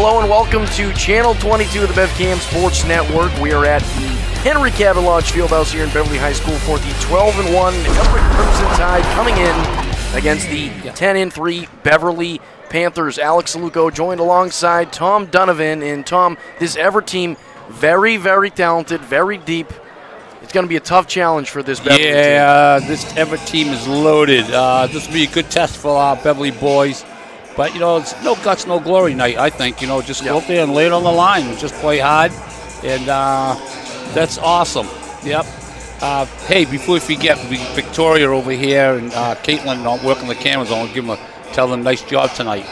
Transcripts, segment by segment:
hello and welcome to Channel 22 of the BevCam Sports Network. We are at the Henry Cabot Lodge Fieldhouse here in Beverly High School for the 12-1 Everett Crimson Tide coming in against the 10-3 Beverly Panthers. Alex Saluco joined alongside Tom Donovan. And Tom, this Everett team, very, very talented, very deep. It's going to be a tough challenge for this Beverly team. Yeah, this Everett team is loaded. This will be a good test for our Beverly boys. But, you know, it's no guts, no glory night, I think. You know, just go up there and lay it on the line and just play hard. And that's awesome. Yep. Hey, before we forget, Victoria over here and Caitlin not working the cameras on. Tell them nice job tonight.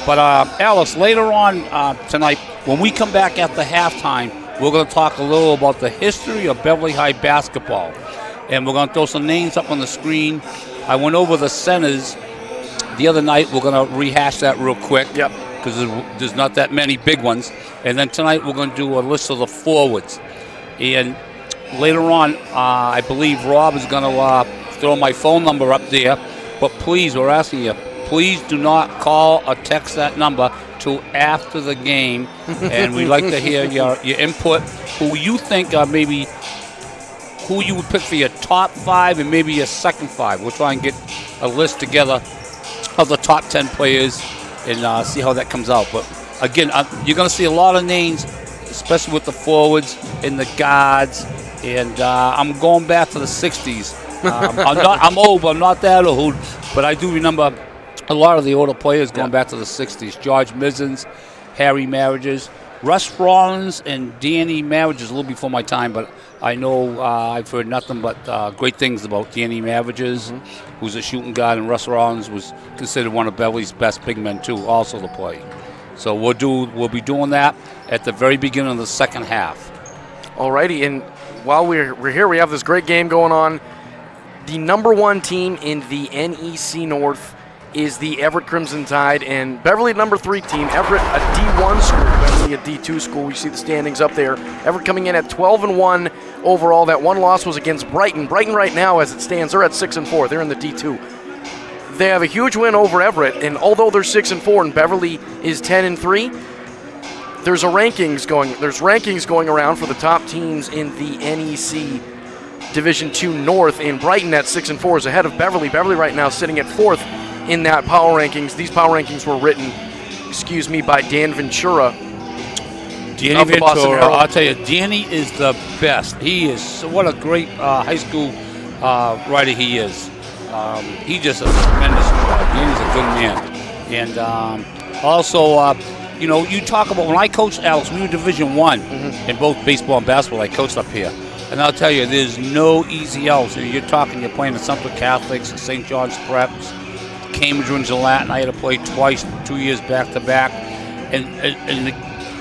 But, Alice, later on tonight, when we come back after halftime, we're going to talk a little about the history of Beverly High basketball. And we're going to throw some names up on the screen. I went over the centers the other night. We're going to rehash that real quick. Yep. Because there's not that many big ones. And then tonight we're going to do a list of the forwards. And later on, I believe Rob is going to throw my phone number up there. But please, we're asking you, please do not call or text that number till after the game. And we'd like to hear your input, who you think maybe who you would pick for your top 5 and maybe your second 5. We'll try and get a list together of the top 10 players and see how that comes out. But again, you're going to see a lot of names, especially with the forwards and the guards. And I'm going back to the 60s. I'm old, but I'm not that old. But I do remember a lot of the older players going back to the 60s. George Mizens, Harry Marriages, Russ Rollins, and Danny Marriages a little before my time, but I know I've heard nothing but great things about Danny Marriages, who's a shooting guard, and Russ Rollins was considered one of Beverly's best big men too, also to play. So we'll be doing that at the very beginning of the second half. Alrighty, and while we're here, we have this great game going on. The #1 team in the NEC North is the Everett Crimson Tide, and Beverly #3 team. Everett, a D1 school, Beverly a D2 school. You see the standings up there. Everett coming in at 12-1 overall. That one loss was against Brighton. Brighton right now, as it stands, they're at 6-4. They're in the D2. They have a huge win over Everett, and although they're 6-4 and Beverly is 10-3, there's rankings going around for the top teams in the NEC Division II North, and Brighton at 6-4 is ahead of Beverly. Beverly right now sitting at 4th in that power rankings. These power rankings were written, by Dan Ventura. Danny Ventura, I'll tell you, Danny is the best. He is, what a great high school writer he is. He just a tremendous job. Danny's a good man. And also, you know, you talk about, when I coached Alex, we were Division I in both baseball and basketball. I coached up here. And I'll tell you, there's no easy outs. You're playing the Central Catholics, the St. John's Preps, Cambridge and Gillette. I had to play twice, 2 years back to back. And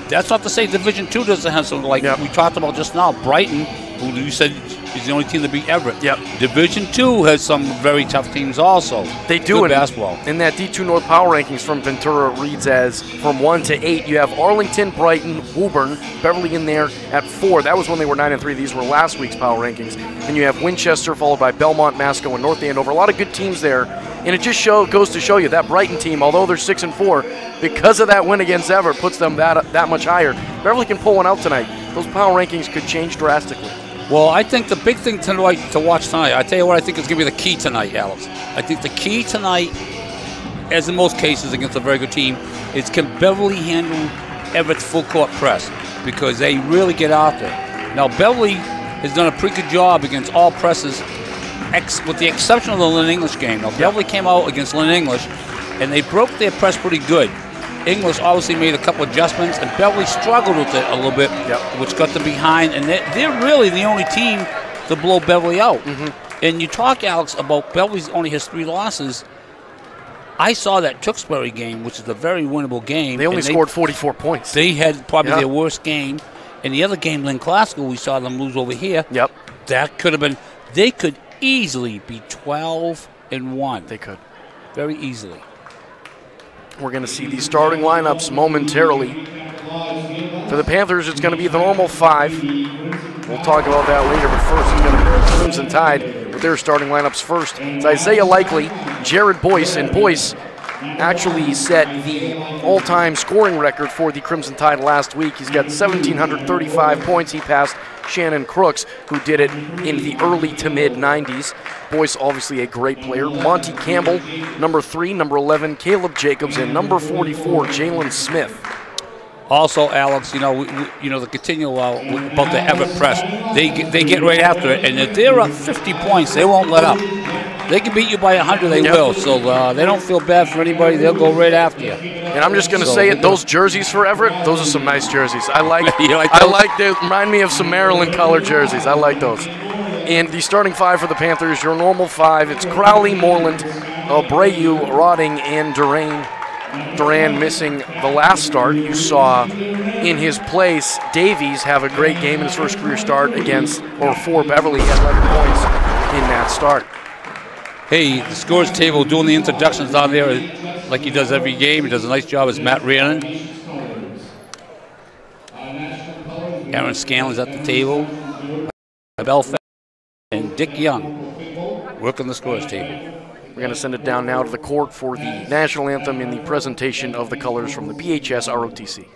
that's not to say Division II doesn't have some, like we talked about just now. Brighton, who you said is the only team to beat Everett. Yep. Division II has some very tough teams also. They do. Good basketball. In that D2 North power rankings from Ventura reads as from 1 to 8, you have Arlington, Brighton, Woburn, Beverly in there at 4. That was when they were 9-3. These were last week's power rankings. And you have Winchester followed by Belmont, Masco, and North Andover. A lot of good teams there. And it just goes to show you that Brighton team, although they're 6-4, because of that win against Everett, puts them that much higher. Beverly can pull one out tonight. Those power rankings could change drastically. Well, I think the big thing tonight to watch tonight, I tell you what I think is going to be the key tonight, Alex. I think the key tonight, as in most cases against a very good team, is can Beverly handle Everett's full court press, because they really get out there. Now, Beverly has done a pretty good job against all presses, with the exception of the Lynn English game. Now, Beverly came out against Lynn English, and they broke their press pretty good. English obviously made a couple adjustments, and Beverly struggled with it a little bit, which got them behind. And they're really the only team to blow Beverly out. And you talk, Alex, about Beverly's only has 3 losses. I saw that Tewksbury game, which is a very winnable game. They only scored 44 points. They had probably their worst game. And the other game, Lynn Classical, we saw them lose over here. That could have been, they could easily be 12-1. They could. Very easily. We're going to see these starting lineups momentarily. For the Panthers, it's going to be the normal 5. We'll talk about that later, but first it's going to be the Crimson Tide with their starting lineups first. It's Isaiah Likely, Jared Boyce, and Boyce actually set the all-time scoring record for the Crimson Tide last week. He's got 1,735 points. He passed Shannon Crooks, who did it in the early to mid-90s. Boyce, obviously a great player. Monty Campbell, number 3, number 11, Caleb Jacobs, and number 44, Jalen Smith. Also, Alex, you know the continual about the Everett press. They get right after it, and if they're up 50 points, they won't let up. They can beat you by 100, they will. So they don't feel bad for anybody. They'll go right after you. And I'm just going to say it, those jerseys for Everett, those are some nice jerseys. I like they remind me of some Maryland color jerseys. I like those. And the starting 5 for the Panthers, your normal 5, it's Crowley, Moreland, Abreu, Rotting, and Duran. Duran missing the last start. You saw in his place Davies have a great game in his first career start for Beverly. He had 11 points in that start. Hey, the scores table doing the introductions down there like he does every game. He does a nice job as Matt Rhiannon. Aaron Scanlon's at the table. Belfast and Dick Young working the scores table. We're going to send it down now to the court for the national anthem in the presentation of the colors from the PHS ROTC.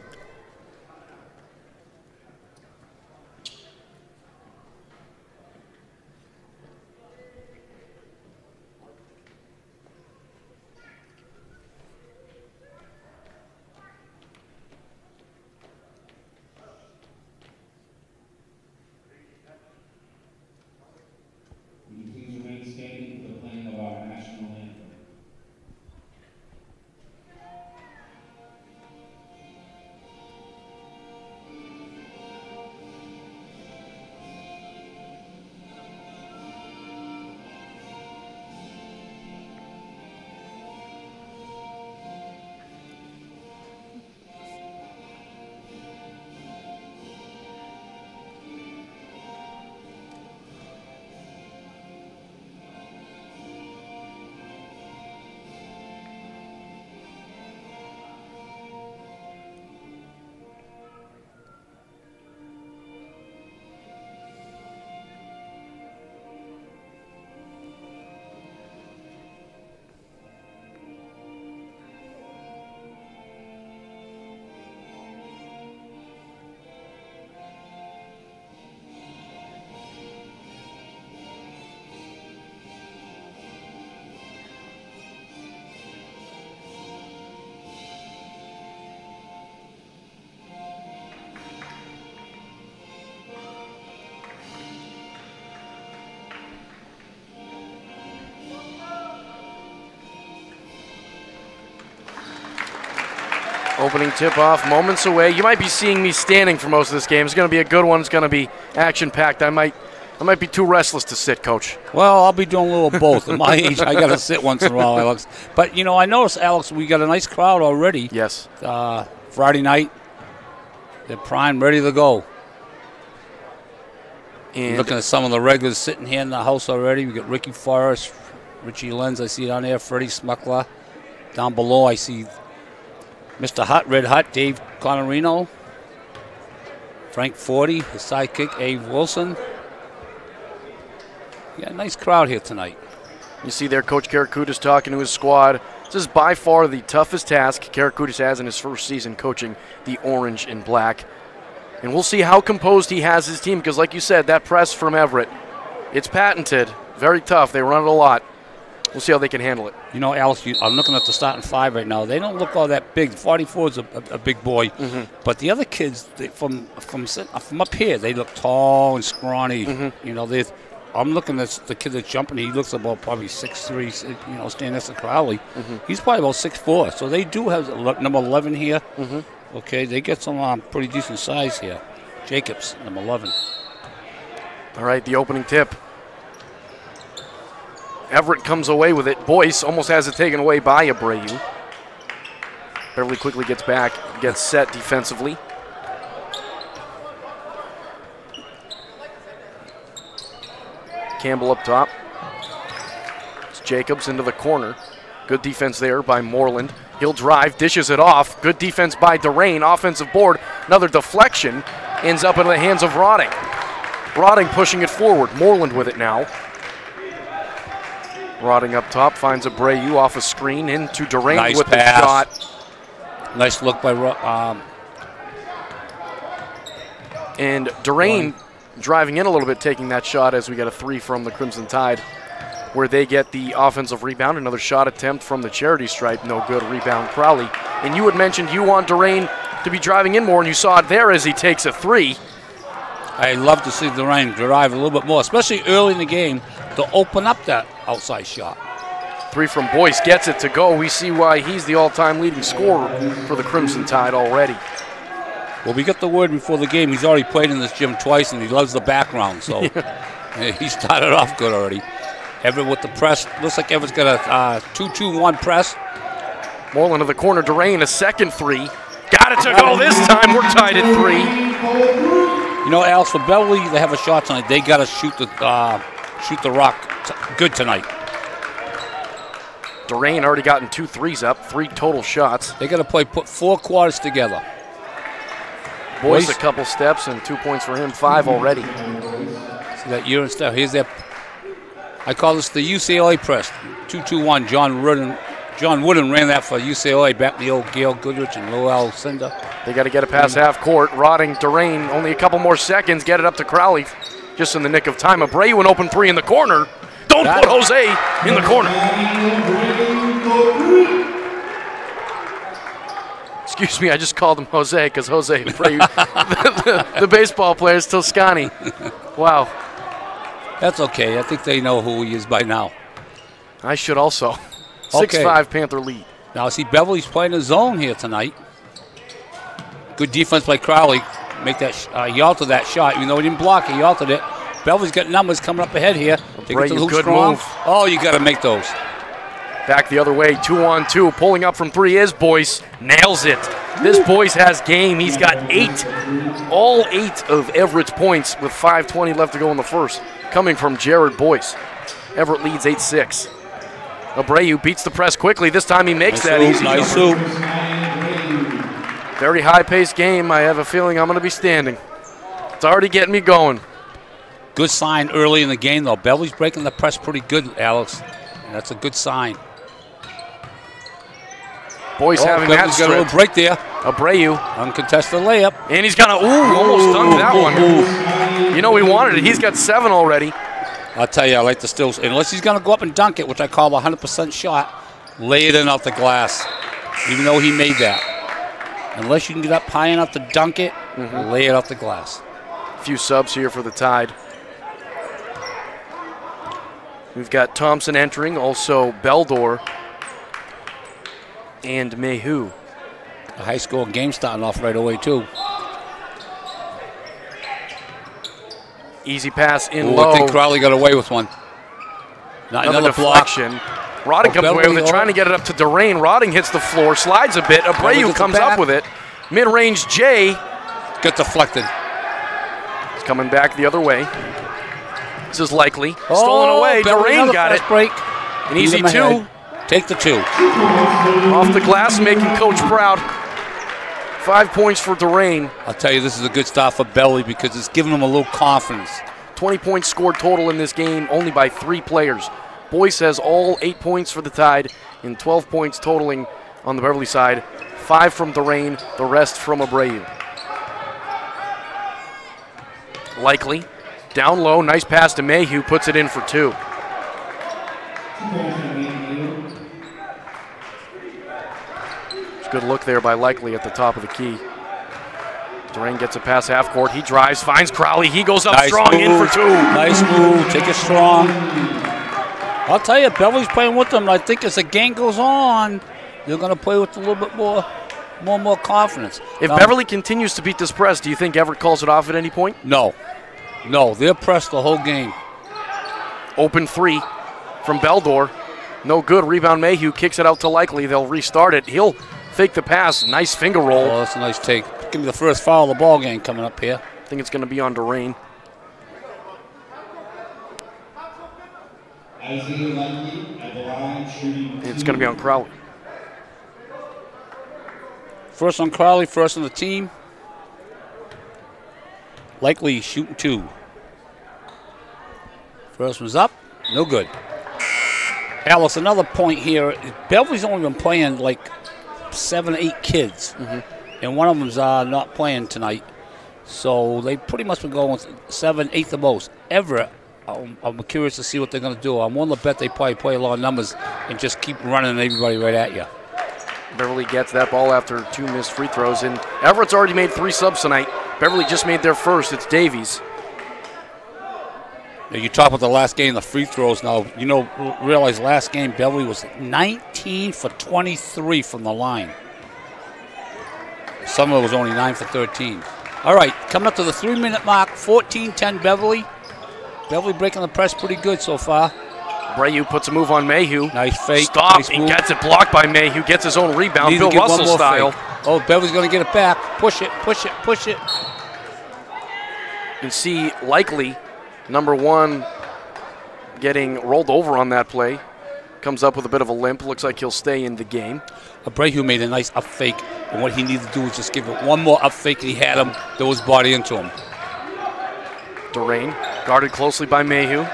Opening tip-off, moments away. You might be seeing me standing for most of this game. It's going to be a good one. It's going to be action-packed. I might be too restless to sit, Coach. Well, I'll be doing a little of both. At my age, I got to sit once in a while, Alex. But, you know, I noticed, Alex, we got a nice crowd already. Yes. Friday night, they're primed, ready to go. And looking at some of the regulars sitting here in the house already. We got Ricky Forrest, Richie Lenz, I see down there, Freddie Smuckler. Down below, I see Mr. Hut, Red Hut, Dave Conorino, Frank Forty, his sidekick, Abe Wilson. We got a nice crowd here tonight. You see there Coach Karakutis talking to his squad. This is by far the toughest task Karakutis has in his first season coaching the orange and black. And we'll see how composed he has his team because, like you said, that press from Everett, it's patented, very tough. They run it a lot. We'll see how they can handle it. You know, Alex, I'm looking at the starting 5 right now. They don't look all that big. 44 is a big boy. Mm-hmm. But the other kids, from up here, they look tall and scrawny. Mm-hmm. You know, I'm looking at the kid that's jumping. He looks about probably 6'3", you know, standing next to Crowley. Mm-hmm. He's probably about 6'4". So they do have number 11 here. Mm-hmm. Okay, they get some pretty decent size here. Jacobs, number 11. All right, the opening tip. Everett comes away with it. Boyce almost has it taken away by Abreu. Beverly quickly gets back, gets set defensively. Campbell up top. It's Jacobs into the corner. Good defense there by Moreland. He'll drive, dishes it off. Good defense by Duran. Offensive board. Another deflection. Ends up in the hands of Rotting. Rotting pushing it forward. Moreland with it now. Rotting up top, finds Abreu off a screen into Durain Nice with pass. the shot. Nice look by And Durain driving in a little bit, taking that shot as we get a 3 from the Crimson Tide, where they get the offensive rebound. Another shot attempt from the charity stripe, no good. Rebound Crowley. And you had mentioned you want Durain to be driving in more, and you saw it there as he takes a 3. I love to see Durain drive a little bit more, especially early in the game, to open up that outside shot. 3 from Boyce, gets it to go. We see why he's the all-time leading scorer for the Crimson Tide already. Well, we got the word before the game. He's already played in this gym twice, and he loves the background, so he started off good already. Everett with the press. Looks like Everett's got a 2-2-1 press. Moreland to the corner. Durain, a second 3. Got it to go this time. We're tied at 3. You know, Alex, for Beverly, they have a shot tonight. They got to shoot the rock good tonight. Durain already gotten 2 threes up, 3 total shots. They got to put 4 quarters together. Boyce a couple steps and 2 points for him, 5 already. See that year and stuff. Here's that. I call this the UCLA press. 2-2-1. John Wooden ran that for UCLA back in the old Gail Goodrich and Lowell Cinder. They got to get it past half court. Rotting, Durain, only a couple more seconds. Get it up to Crowley just in the nick of time. Abreu, an open 3 in the corner. Don't put Jose in the corner. Excuse me, I just called him Jose because Jose Abreu, the baseball player, is Toscani. Wow. That's okay. I think they know who he is by now. I should also. Okay. 6-5 Panther lead. Now, see, Beverly's playing a zone here tonight. Good defense by Crowley. Make that he altered that shot. Even though he didn't block it, he altered it. Beverly's got numbers coming up ahead here. Take it to the hoop good strong. move. Oh, you got to make those. Back the other way, 2-on-2. Pulling up from 3 is Boyce. Nails it. This Boyce has game. He's got 8. All 8 of Everett's points with 5:20 left to go in the first, coming from Jared Boyce. Everett leads 8-6. Abreu beats the press quickly. This time he makes that easy. Nice hoop. Very high-paced game. I have a feeling I'm going to be standing. It's already getting me going. Good sign early in the game, though. Beverly's breaking the press pretty good, Alex. And that's a good sign. Boyce having that Beverly's got a little break there. Abreu. Uncontested layup. And he's got almost dunked that one. You know he wanted it. He's got 7 already. I'll tell you, I like the stills. Unless he's going to go up and dunk it, which I call a 100% shot, lay it in off the glass, even though he made that. Unless you can get up high enough to dunk it, lay it off the glass. A few subs here for the Tide. We've got Thompson entering, also Beldor and Mayhew. A high school game starting off right away, too. Easy pass in low. I think Crowley got away with one. Another deflection. Rotting comes away with it, trying to get it up to Durain. Rotting hits the floor, slides a bit. Abreu comes up with it. Mid-range J. Got deflected. He's coming back the other way. This is likely. Stolen away. Durain got it. Break. An easy 2. Take the 2. Off the glass, making Coach proud. 5 points for Durain. I'll tell you, this is a good start for Belly because it's giving them a little confidence. 20 points scored total in this game, only by 3 players. Boyce has all 8 points for the Tide and 12 points totaling on the Beverly side. 5 from Durain, the rest from Abreu. Likely. Down low, nice pass to Mayhew, puts it in for 2. Good look there by Likely at the top of the key. Durain gets a pass half court. He drives, finds Crowley. He goes up strong, in for 2. Nice move. Take it strong. I'll tell you, Beverly's playing with them. I think as the game goes on, they're going to play with a little bit more confidence. If Beverly continues to beat this press, do you think Everett calls it off at any point? No. No, they're pressed the whole game. Open 3 from Beldor. No good. Rebound Mayhew kicks it out to Likely. They'll restart it. He'll fake the pass. Nice finger roll. Oh, that's a nice take. Give me the first foul of the ball game coming up here. I think it's going to be on Durain. It's going to be on Crowley. First on Crowley, first on the team. Likely shooting 2. First one's up. No good. Alice, another point here. Beverly's only been playing like 7 or 8 kids, and one of them's not playing tonight. So they pretty much been going with 7, 8 the most. Everett, I'm curious to see what they're going to do. I'm willing to bet they probably play a lot of numbers and just keep running everybody right at you. Beverly gets that ball after 2 missed free throws, and Everett's already made 3 subs tonight. Beverly just made their first. It's Davies. Now, you talk about the last game, the free throws. Now, realize last game Beverly was 19 for 23 from the line. Summer was only 9 for 13. All right, coming up to the 3-minute mark, 14-10 Beverly. Beverly breaking the press pretty good so far. Brayu puts a move on Mayhew. Nice fake. Stop. Nice He move. gets it blocked by Mayhew. Gets his own rebound. Bill Russell style. Fake. Oh, Beverly's going to get it back. Push it, push it, push it. You can see likely number 1 getting rolled over on that play. Comes up with a bit of a limp. Looks like he'll stay in the game. Abreu made a nice up fake, and what he needed to do was just give it one more up fake, and he had him, threw his body into him. Durain guarded closely by Mayhew.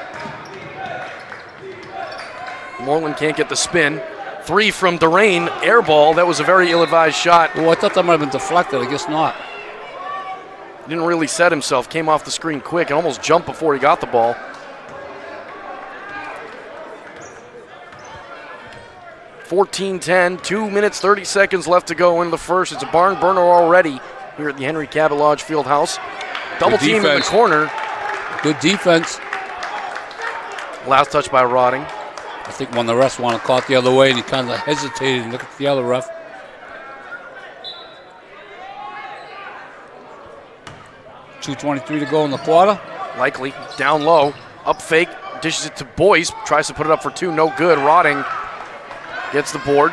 Moreland can't get the spin. 3 from Durain, air ball. That was a very ill-advised shot. Oh, I thought that might have been deflected. I guess not. Didn't really set himself. Came off the screen quick and almost jumped before he got the ball. (14-10), 2 minutes, 30 seconds left to go in the first. It's a barn burner already here at the Henry Cabot Lodge Fieldhouse. Double team in the corner. Good defense. Last touch by Rotting. I think when the refs want to call it the other way, and he kind of hesitated and looked at the other ref. .223 to go in the quarter. Likely down low, up fake, dishes it to Boyce, tries to put it up for 2, no good. Rotting gets the board.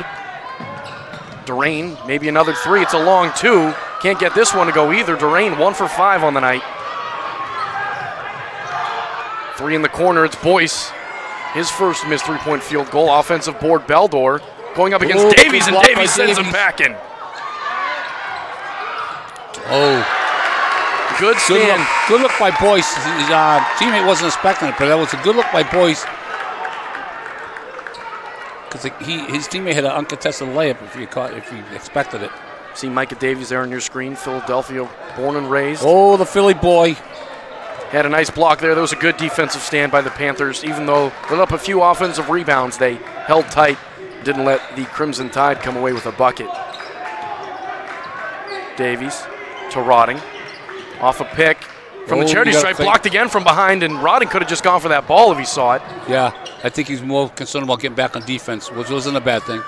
Durain, maybe another 3. It's a long 2. Can't get this one to go either. Durain 1 for 5 on the night. 3 in the corner. It's Boyce. His first missed 3-point field goal. Offensive board, Beldor going up against Davies, and Davies sends him back in. Oh. Good stand. Good look by Boyce. His teammate wasn't expecting it, but that was a good look by Boyce. Because his teammate had an uncontested layup if you expected it. See Micah Davies there on your screen, Philadelphia, born and raised. Oh, the Philly boy. Had a nice block there. That was a good defensive stand by the Panthers. Even though they let up a few offensive rebounds, they held tight, didn't let the Crimson Tide come away with a bucket. Davies to Rotting. Off a pick from the charity stripe, blocked again from behind, and Rotting could have just gone for that ball if he saw it. Yeah, I think he's more concerned about getting back on defense, which wasn't a bad thing.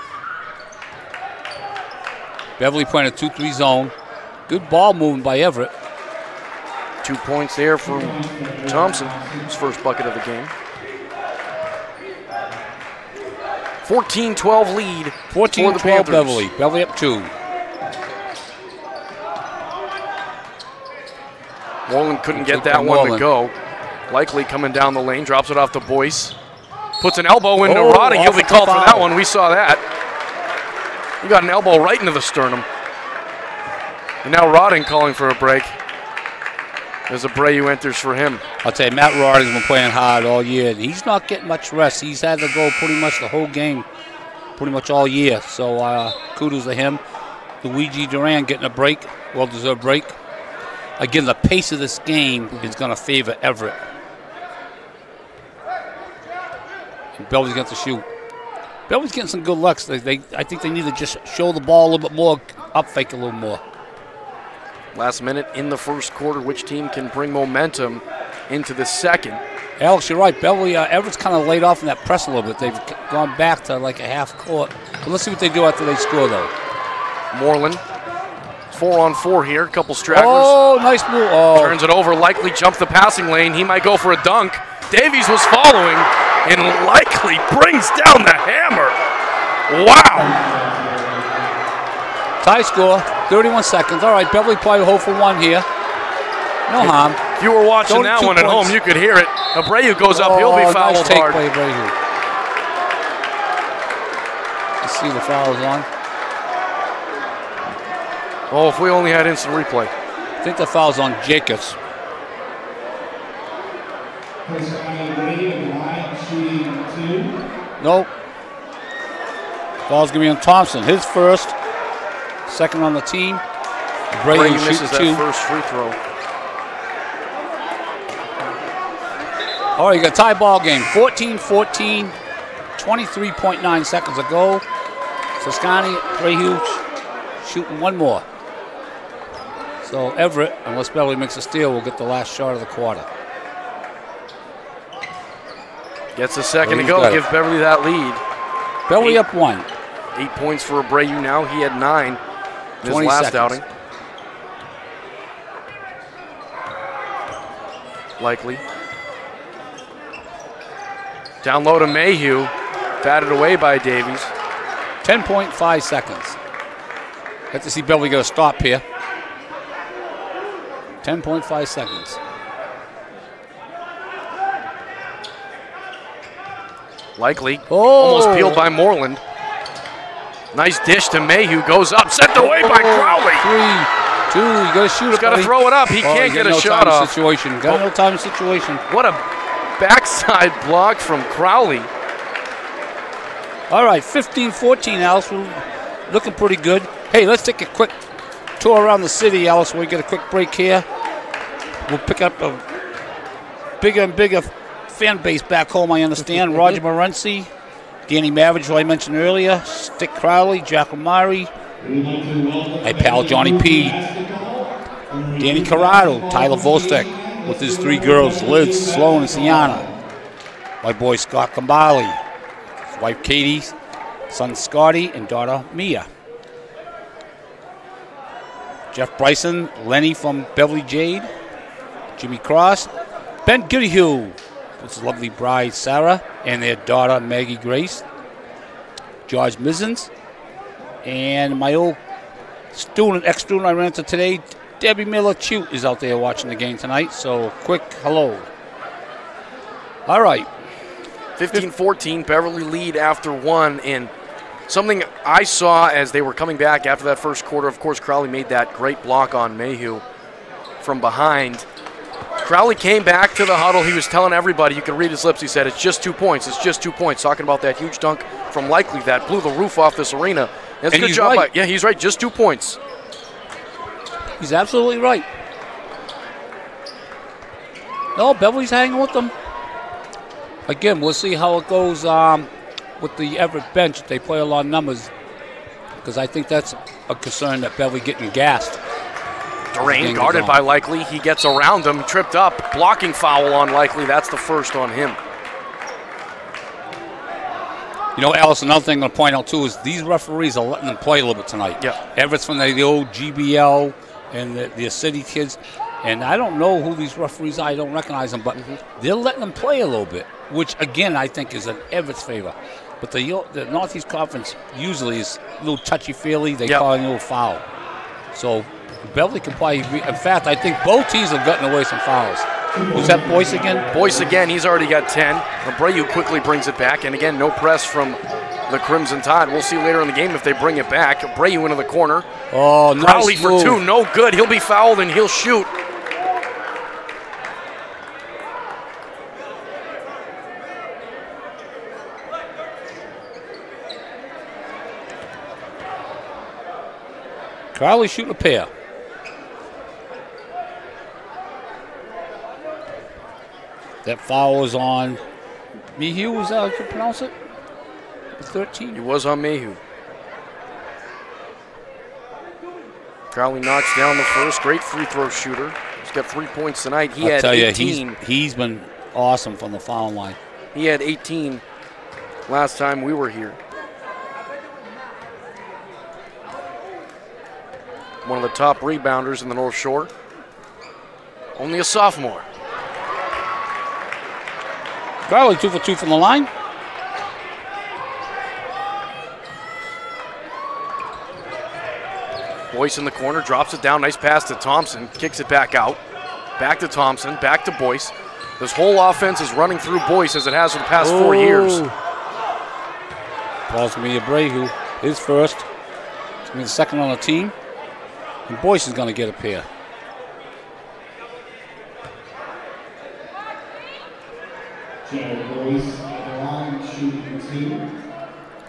Beverly playing a 2-3 zone. Good ball movement by Everett. 2 points there for Thompson, his first bucket of the game. 14-12 lead. 14-12 Beverly. Beverly up 2. Moreland couldn't get that one to go. Likely coming down the lane, drops it off to Boyce. Puts an elbow into Rotting. He'll be called for that one. We saw that. He got an elbow right into the sternum. And now Rotting calling for a break as Abreu enters for him. I'll tell you, Matt Rotting's been playing hard all year. He's not getting much rest. He's had to go pretty much the whole game, pretty much all year. So kudos to him. Luigi Duran getting a break, well-deserved break. Again, the pace of this game is going to favor Everett. And Beverly's got to shoot. Beverly's getting some good looks. I think they need to just show the ball a little bit more, up fake a little more. Last minute in the first quarter, which team can bring momentum into the second? Alex, you're right. Beverly, Everett's kind of laid off in that press a little bit. They've gone back to like a half court. But let's see what they do after they score, though. Moreland, 4-on-4 here. Couple stragglers. Oh, nice move. Oh. Turns it over, likely jumps the passing lane. He might go for a dunk. Davies was following and likely brings down the hammer. Wow. Tie score, 31 seconds. All right, Beverly probably 0 for 1 here. No harm. If you were watching that one at home, you could hear it. Abreu goes up. He'll be fouled nice take hard. By Abreu. Let's see the foul is on. Oh, if we only had instant replay. I think the foul's on Jacobs. No, Ball's going to be on Thompson. His first. Second on the team. Brady misses that first free throw. All right, you got a tie ball game. 14-14. 23.9 seconds ago. Toscani, Brayhu shooting one more. So Everett, unless Beverly makes a steal, will get the last shot of the quarter. Gets a second to go. Give Beverly that lead. Beverly up 1. 8 points for Abreu now. He had 9 in his last outing. Likely. Down low to Mayhew. Batted away by Davies. 10.5 seconds. Have to see Beverly get a stop here. 10.5 seconds. Likely. Almost peeled by Moreland. Nice dish to Mayhew. Goes up. Sent away by Crowley. 3, 2. You got to shoot it. He's got to throw it up. He can't get a shot off. Got no time situation. What a backside block from Crowley. All right, 15-14, Alice. We're looking pretty good. Hey, let's take a quick tour around the city, Alice. We'll get a quick break here. We'll pick up a bigger and bigger fan base back home, I understand. Roger Morency, Danny Mavage, who I mentioned earlier, Stick Crowley, Jack Amari, my pal Johnny P, Danny Corrado, Tyler Vostek with his 3 girls, Liz, Sloan, and Sienna. My boy Scott Kambali, his wife Katie, son Scotty, and daughter Mia. Jeff Bryson, Lenny from Beverly Jade, Jimmy Cross, Ben Goodhue, with his lovely bride Sarah, and their daughter Maggie Grace, George Mizens, and my old student, ex-student I ran into today, Debbie Miller-Chute, is out there watching the game tonight, so quick hello. All right. 15-14, Beverly lead after 1, and something I saw as they were coming back after that first quarter, of course, Crowley made that great block on Mayhew from behind. Crowley came back to the huddle. He was telling everybody, you could read his lips, he said, it's just 2 points, it's just 2 points, talking about that huge dunk from Likely that blew the roof off this arena. That's a good job. Right. Yeah, he's right, just 2 points. He's absolutely right. No, Beverly's hanging with them. Again, we'll see how it goes with the Everett bench. They play a lot of numbers because I think that's a concern that Beverly getting gassed. Durain guarded by Likely. He gets around him, tripped up, blocking foul on Likely. That's the first on him. You know, Alice, another thing I'm going to point out, too, is these referees are letting them play a little bit tonight. Yeah. Everett's from the old GBL and the city kids. And I don't know who these referees are. I don't recognize them, but they're letting them play a little bit, which, again, I think is in Everett's favor. But the Northeast Conference usually is a little touchy-feely. They call it a little foul. So Beverly can play. In fact, I think both teams have gotten away some fouls. Was that Boyce again? Boyce again. He's already got 10. Abreu quickly brings it back. And again, no press from the Crimson Tide. We'll see later in the game if they bring it back. Abreu into the corner. Oh, nice Crowley move. for 2. No good. He'll be fouled and he'll shoot. Crowley shooting a pair. That foul was on Mayhew, was that how you pronounce it? 13? It was on Mayhew. Crowley knocks down the first. Great free throw shooter. He's got 3 points tonight. He had 18. He's been awesome from the foul line. He had 18 last time we were here. One of the top rebounders in the North Shore. Only a sophomore. Crowley 2 for 2 from the line. Boyce in the corner, drops it down. Nice pass to Thompson. Kicks it back out. Back to Thompson, back to Boyce. This whole offense is running through Boyce as it has for the past 4 years. Ball's going to be Abreu, his first. It's going to be the second on the team. And Boyce is going to get a pair.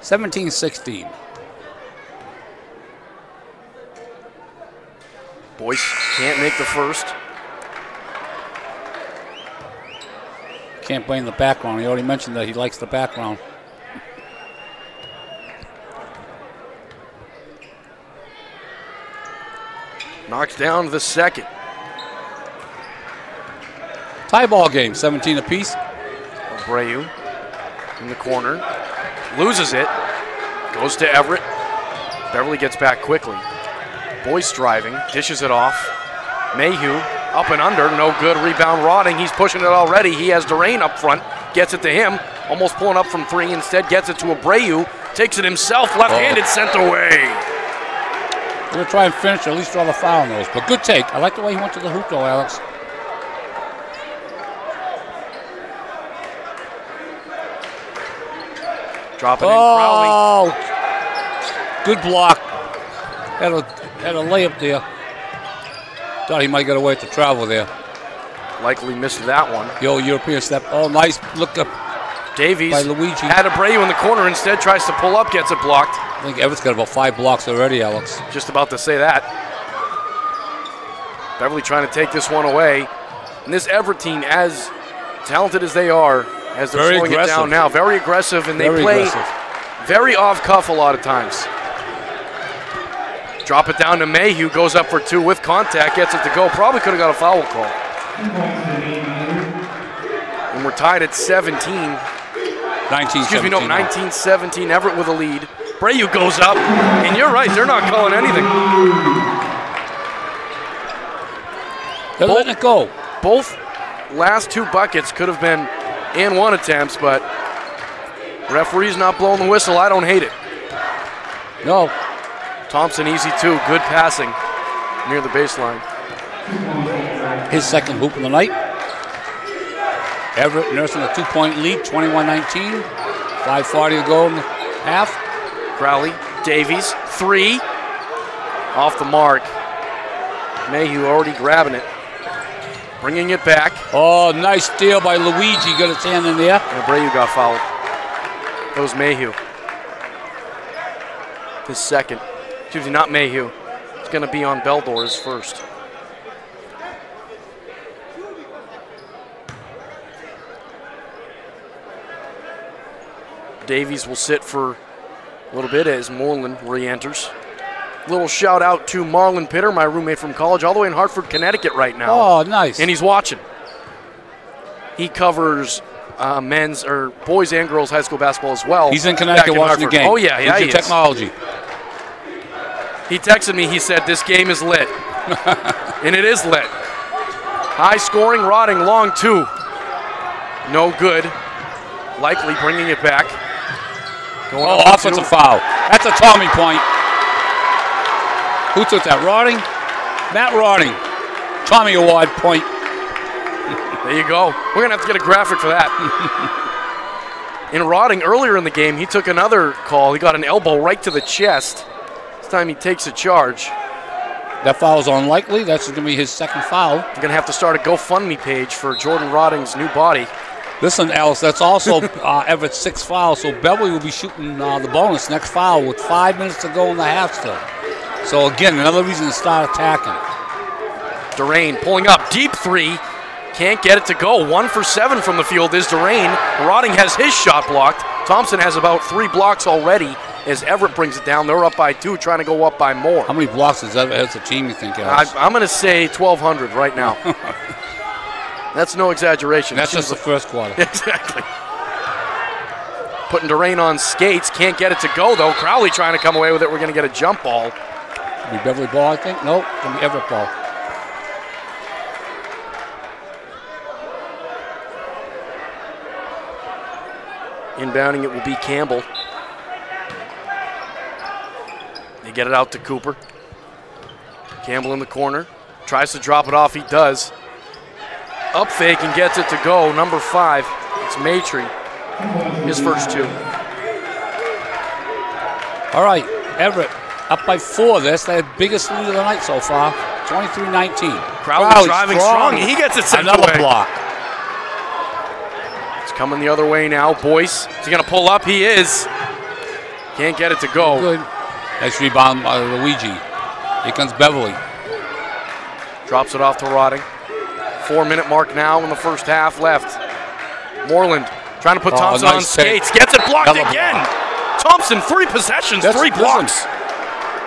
17-16. Boyce can't make the first. Can't blame the background. He already mentioned that he likes the background. Knocks down the second. Tie ball game, 17 apiece. Abreu in the corner. Loses it. Goes to Everett. Beverly gets back quickly. Boyce driving. Dishes it off. Mayhew up and under. No good. Rebound Rotting. He's pushing it already. He has Durain up front. Gets it to him. Almost pulling up from three. Instead gets it to Abreu. Takes it himself. Left-handed sent away. We're going to try and finish or at least draw the foul on those. But good take. I like the way he went to the hoop, though, Alex. Dropping in Crowley. Good block. Had a layup there. Thought he might get away with the travel there. Likely missed that one. The old European step. Oh, nice look up Davies by Luigi. Had Abreu in the corner. Instead tries to pull up, gets it blocked. I think Everett's got about 5 blocks already, Alex. Just about to say that. Beverly trying to take this one away. And this Everett team, as talented as they are, as they're slowing it down now, very aggressive, and they play very off-cuff a lot of times. Drop it down to Mayhew, goes up for 2 with contact, gets it to go. Probably could have got a foul call. And we're tied at 17. 19-17 Everett with a lead. Abreu goes up, and you're right, they're not calling anything. They're letting it go. Both last 2 buckets could have been and 1 attempts, but referee's not blowing the whistle. I don't hate it. No. Thompson easy 2, good passing near the baseline. His second hoop of the night. Everett nursing a 2-point lead, 21-19. 5:40 to go in the half. Crowley, Davies, 3. Off the mark. Mayhew already grabbing it. Bringing it back. Oh, nice steal by Luigi. Got his hand in there. And Abreu got fouled. That was Mayhew. His second. Excuse me, not Mayhew. It's going to be on Beldor's first. Davies will sit for a little bit as Moreland re-enters. Little shout out to Marlon Pitter, my roommate from college, all the way in Hartford, Connecticut right now. Oh, nice. And he's watching. He covers men's or boys and girls high school basketball as well. He's in Connecticut watching the game. Oh, yeah, yeah, he is. Technology. He texted me, he said, this game is lit. And it is lit. High scoring, Rotting, long 2. No good. Likely bringing it back. Going offensive foul. That's a Tommy point. Who took that? Rotting? Matt Rotting. Tommy Award point. There you go. We're going to have to get a graphic for that. In Rotting, earlier in the game, he took another call. He got an elbow right to the chest. This time he takes a charge. That foul is unlikely. That's going to be his second foul. I'm going to have to start a GoFundMe page for Jordan Rotting's new body. Listen, Alice, that's also Everett's 6th foul, so Beverly will be shooting the bonus next foul with 5 minutes to go in the half still. So, again, another reason to start attacking. Durain pulling up, deep 3. Can't get it to go. 1 for 7 from the field is Durain. Rotting has his shot blocked. Thompson has about 3 blocks already as Everett brings it down. They're up by 2, trying to go up by more. How many blocks does Everett as a team, you think, Alice? I'm going to say 1,200 right now. That's no exaggeration. That's just the first quarter. Exactly. Putting Durain on skates. Can't get it to go, though. Crowley trying to come away with it. We're going to get a jump ball. It'll be Beverly ball, I think. Nope, it'll be Everett ball. Inbounding it will be Campbell. They get it out to Cooper. Campbell in the corner. Tries to drop it off. He does. Up fake and gets it to go. Number 5. It's Maitre. His first 2. All right, Everett up by 4. That's their biggest lead of the night so far. 23-19. Crowley driving strong. He gets it sent Another away. block. It's coming the other way now. Boyce. Is he going to pull up? He is. Can't get it to go. Good. Nice rebound by Luigi. Here comes Beverly. Drops it off to Rotting. 4-minute mark now in the first half left. Moreland trying to put Thompson on skates. Gets it blocked again. Thompson, 3 possessions, 3 blocks.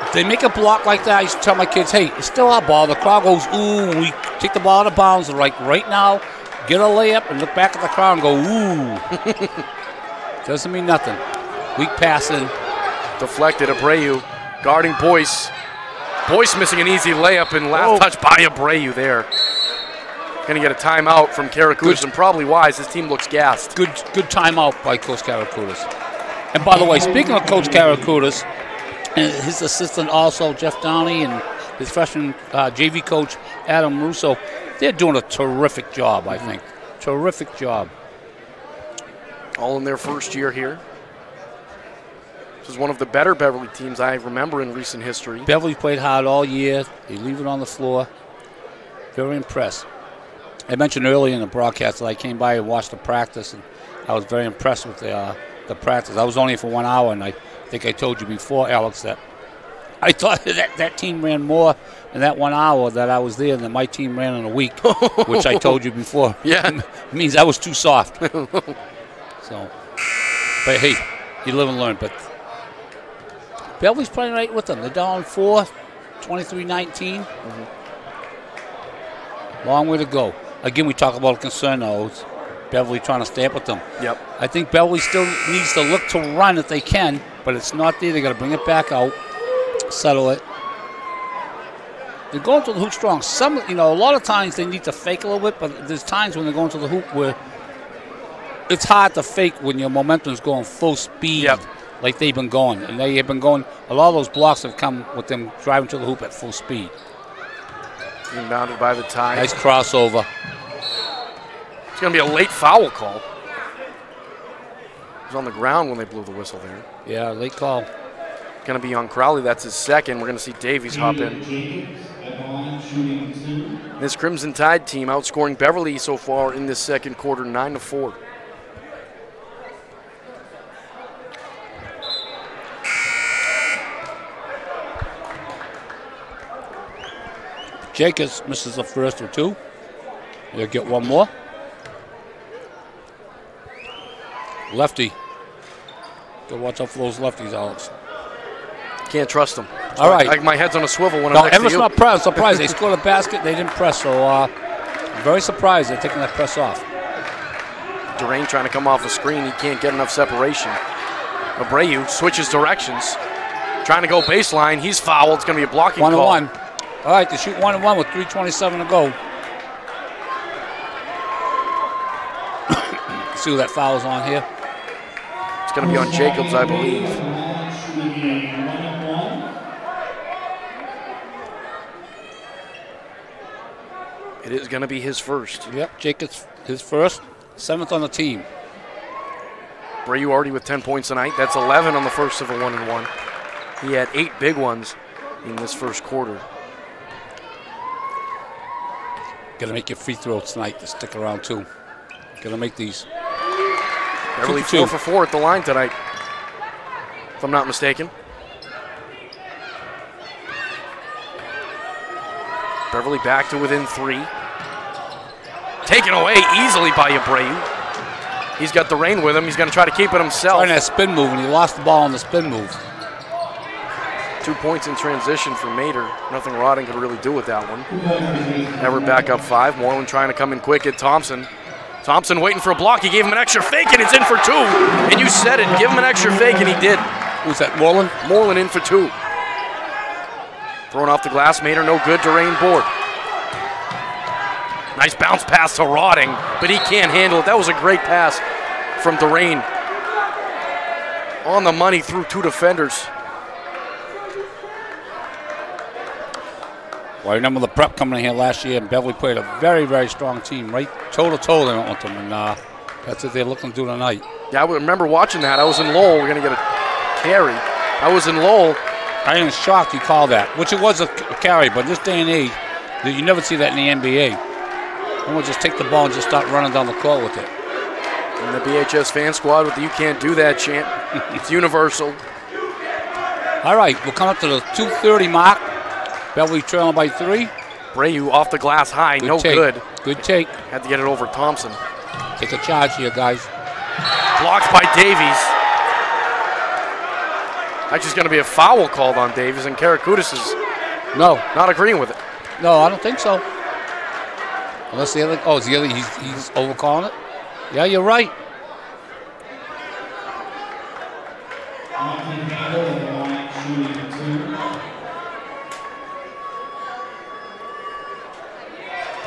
If they make a block like that, I used to tell my kids, hey, it's still our ball. The crowd goes, ooh. We take the ball out of bounds. Like right now, get a layup and look back at the crowd and go, ooh. Doesn't mean nothing. Weak passing. Deflected. Abreu guarding Boyce. Boyce missing an easy layup and last touch by Abreu there. Going to get a timeout from Karakutis, and probably wise. His team looks gassed. Good timeout by Coach Karakutis. And by the way, speaking of Coach Karakutis, and his assistant also, Jeff Downey, and his freshman JV coach, Adam Russo, they're doing a terrific job, I think. Terrific job. All in their first year here. This is one of the better Beverly teams I remember in recent history. Beverly played hard all year. They leave it on the floor. Very impressed. I mentioned earlier in the broadcast that I came by and watched the practice, and I was very impressed with the practice. I was only for 1 hour, and I think I told you before, Alex, that I thought that team ran more in that 1 hour that I was there than my team ran in a week, which I told you before. Yeah. means I was too soft. So, but hey, you live and learn. But Beverly's playing right with them. They're down 4, 23-19. Long way to go. Again, we talk about concern, though. It's Beverly trying to stay up with them. Yep. I think Beverly still needs to look to run if they can, but it's not there. They got to bring it back out, settle it. They're going to the hoop strong. A lot of times they need to fake a little bit, but there's times when they're going to the hoop where it's hard to fake when your momentum's going full speed, like they've been going. And they have been going. A lot of those blocks have come with them driving to the hoop at full speed. Inbounded by the Tide. Nice crossover. It's going to be a late foul call. He was on the ground when they blew the whistle there. Yeah, late call. Going to be on Crowley. That's his second. We're going to see Davies hop in. This Crimson Tide team outscoring Beverly so far in this second quarter, 9-4. Jacobs misses the first or two. They'll get one more. Lefty. Gotta watch out for those lefties, Alex. Can't trust them. All right. Like my head's on a swivel when I'm next to you. Everett's not surprised. They scored a basket. They didn't press, so very surprised they're taking that press off. Durain trying to come off a screen. He can't get enough separation. Abreu switches directions. Trying to go baseline. He's fouled. It's going to be a blocking call. 1-1. All right, they shoot 1-1 with 3:27 to go. See who that foul's on here. It's going to be on Jacobs, I believe. It is going to be his first. Yep, Jacobs his first. 7th on the team. Abreu already with 10 points tonight. That's 11 on the first of a 1-1. He had 8 big ones in this first quarter. Got to make your free throws tonight to stick around, too. Got to make these. Beverly 4 for 4 at the line tonight, if I'm not mistaken. Beverly back to within 3. Taken away easily by Abreu. He's got Durain with him. He's going to try to keep it himself. Trying that spin move, and he lost the ball on the spin move. 2 points in transition for Mater. Nothing Rodden could really do with that one. Everett back up 5. Moreland trying to come in quick at Thompson. Thompson waiting for a block. He gave him an extra fake, and it's in for 2. And you said it. Give him an extra fake, and he did. Who's that, Moreland? Moreland in for 2. Thrown off the glass. Mater no good. Durain board. Nice bounce pass to Roding, but he can't handle it. That was a great pass from Durain. On the money through 2 defenders. Well, I remember the prep coming in here last year, and Beverly played a very, very strong team, right toe-to-toe they went with them, and that's what they're looking to do tonight. Yeah, I remember watching that. I was in Lowell. We're going to get a carry. I was in Lowell. I am shocked you called that, which it was a carry, but this day and age, you never see that in the NBA. Someone just take the ball and just start running down the court with it. And the BHS fan squad with the "You Can't Do That" chant. It's universal. All right, we'll come up to the 2:30 mark. Beverly trailing by 3. Brayu off the glass high, no take. good. Good take. Had to get it over Thompson. Take a charge here, guys. Blocked by Davies. Actually, it's going to be a foul called on Davies, and Karakutis is not agreeing with it. No, I don't think so. Unless the other, it's the other, he's overcalling it. Yeah, you're right.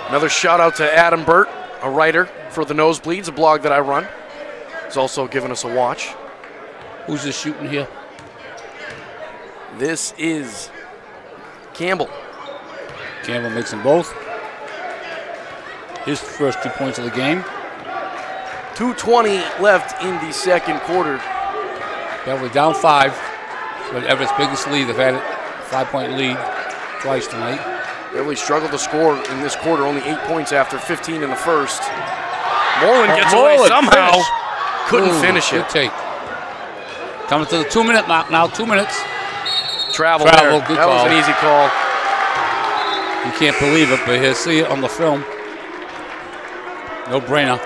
Another shout out to Adam Burt, a writer for the Nosebleeds, a blog that I run. He's also given us a watch. Who's this shooting here? This is Campbell. Campbell makes them both. His first 2 points of the game. 2:20 left in the second quarter. Beverly down 5. But Everett's biggest lead. They've had a 5-point lead twice tonight. Beverly struggled to score in this quarter, only 8 points after 15 in the first. Moreland gets away somehow. Couldn't finish it. Good take. Coming to the 2-minute mark now, 2 minutes. Travel there. Good that call. was an easy call. You can't believe it, but he'll see it on the film. No brainer.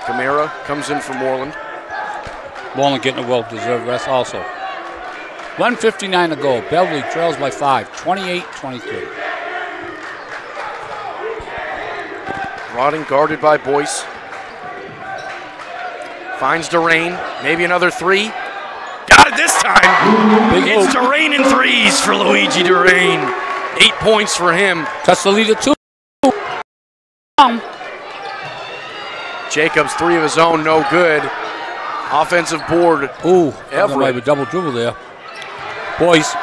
Camara comes in for Moreland. Moreland getting a well-deserved rest also. 1:59 to go. Beverly trails by 5, 28-23. Rodden guarded by Boyce. Finds Durain. Maybe another 3. Got it this time. It's Durain in 3s for Luigi Durain. 8 points for him. Cuts the lead at 2. Jacobs, 3 of his own, no good. Offensive board. Ooh, Everett. might have a double dribble there. Boyce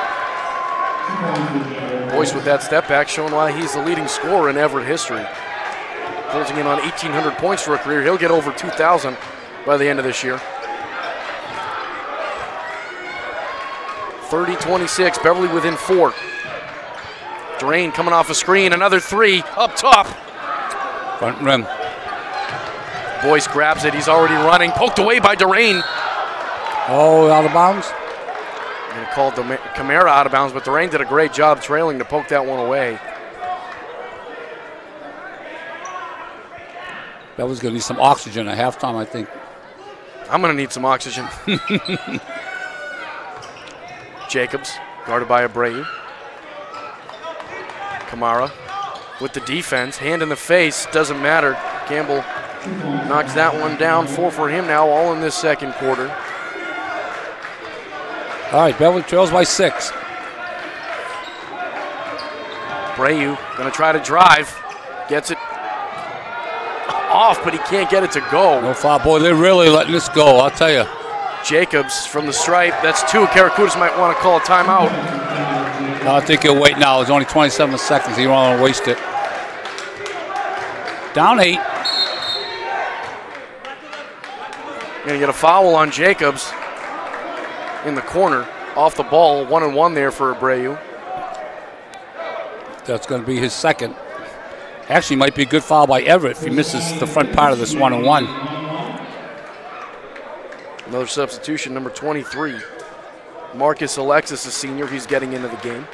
with that step back, showing why he's the leading scorer in Everett history. Closing in on 1,800 points for a career. He'll get over 2,000 by the end of this year. 30-26, Beverly within 4. Durain coming off a screen, another 3 up top. Front rim. Boyce grabs it, he's already running. Poked away by Durain. Oh, out of bounds. And called Camara out of bounds, but Durain did a great job trailing to poke that one away. That was going to need some oxygen at halftime, I think. I'm going to need some oxygen. Jacobs, guarded by Abreu. Camara with the defense, hand in the face, doesn't matter. Campbell knocks that one down. 4 for him now, all in this second quarter. All right, Beverly trails by 6. Abreu going to try to drive. Gets it off, but he can't get it to go. No foul. Boy, they're really letting this go, I'll tell you. Jacobs from the stripe. That's 2. Karakutis might want to call a timeout. No, I think he'll wait now. It's only 27 seconds. He don't want to waste it. Down 8. Going to get a foul on Jacobs in the corner. Off the ball, 1-and-1 there for Abreu. That's going to be his second. Actually, might be a good foul by Everett if he misses the front part of this 1-and-1. Another substitution, number 23. Marcus Alexis, a senior. He's getting into the game.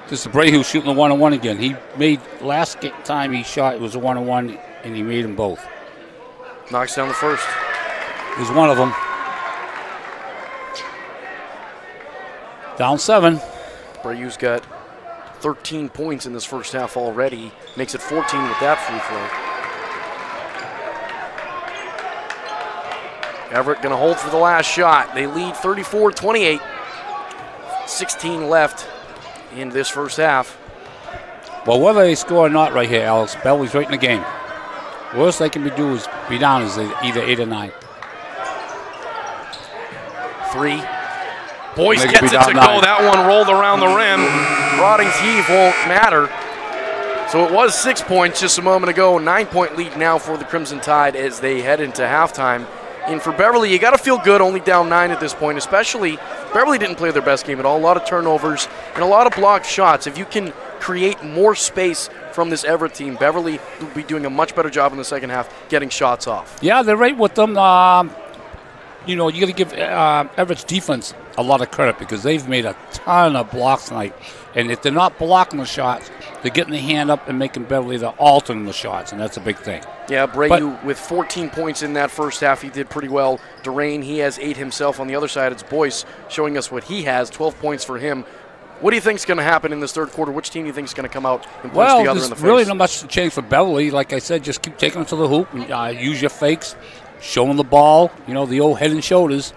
This is Abreu shooting the 1-and-1 again. He made last time he shot, it was a 1-and-1, and he made them both. Knocks down the first. He's one of them. Down 7. Abreu's got 13 points in this first half already. Makes it 14 with that free throw. Everett going to hold for the last shot. They lead 34-28. 16 left in this first half. Well, whether they score or not right here, Alex, Beverly's right in the game. Worst they can do is be down as either 8 or 9. 3. Boyce gets it to go. That one rolled around the rim. Broading's heave won't matter. So it was 6 points just a moment ago. 9-point lead now for the Crimson Tide as they head into halftime. And for Beverly, you got to feel good, only down 9 at this point, especially Beverly didn't play their best game at all. A lot of turnovers and a lot of blocked shots. If you can create more space from this Everett team, Beverly will be doing a much better job in the second half getting shots off. Yeah, they're right with them. you know, you got to give Everett's defense a lot of credit because they've made a ton of blocks tonight. And if they're not blocking the shots, they're getting the hand up and making Beverly the alternate the shots, and that's a big thing. Yeah, Brayu with 14 points in that first half, he did pretty well. Durain, he has 8 himself. On the other side, it's Boyce showing us what he has, 12 points for him. What do you think is going to happen in this third quarter? Which team do you think is going to come out and punch the other in the face? Well, there's really not much to change for Beverly. Like I said, just keep taking them to the hoop and use your fakes, show them the ball, you know, the old head and shoulders,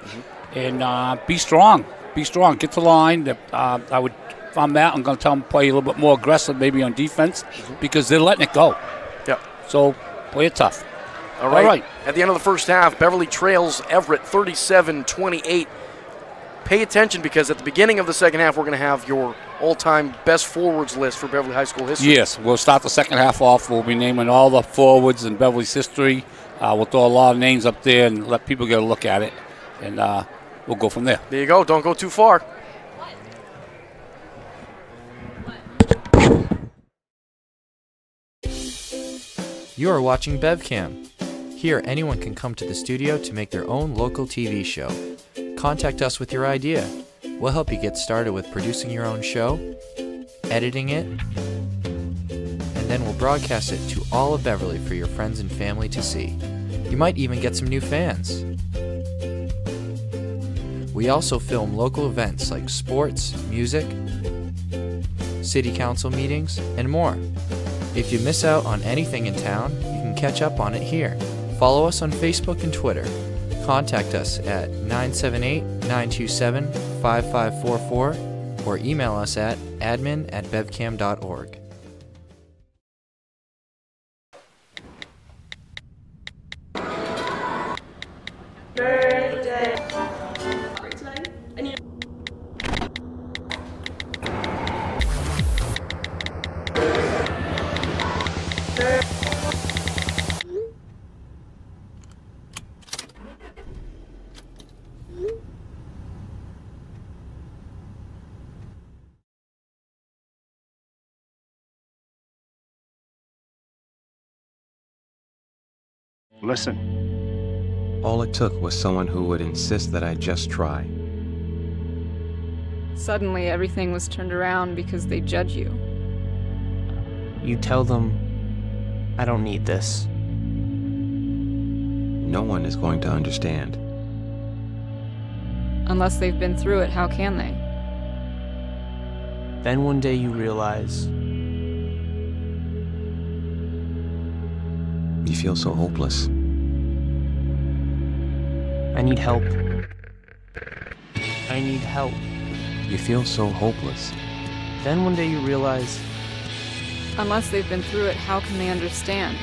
and be strong. Be strong. Get to the line. If I'm Matt, I'm going to tell them to play a little bit more aggressive maybe on defense because they're letting it go. Yep. So play it tough. All right. At the end of the first half, Beverly trails Everett 37-28. Pay attention because at the beginning of the second half, we're going to have your all-time best forwards list for Beverly High School history. Yes, we'll start the second half off. We'll be naming all the forwards in Beverly's history. We'll throw a lot of names up there and let people get a look at it, and we'll go from there. There you go. Don't go too far. You are watching BevCam. Here, anyone can come to the studio to make their own local TV show. Contact us with your idea. We'll help you get started with producing your own show, editing it, and then we'll broadcast it to all of Beverly for your friends and family to see. You might even get some new fans. We also film local events like sports, music, city council meetings, and more. If you miss out on anything in town, you can catch up on it here. Follow us on Facebook and Twitter. Contact us at 978-927-5544 or email us at admin@bevcam.org. Listen. All it took was someone who would insist that I just try. Suddenly, everything was turned around because they judge you. You tell them, I don't need this. No one is going to understand. Unless they've been through it, how can they? Then one day you realize You feel so hopeless. I need help. I need help. You feel so hopeless. Then one day you realize Unless they've been through it, how can they understand?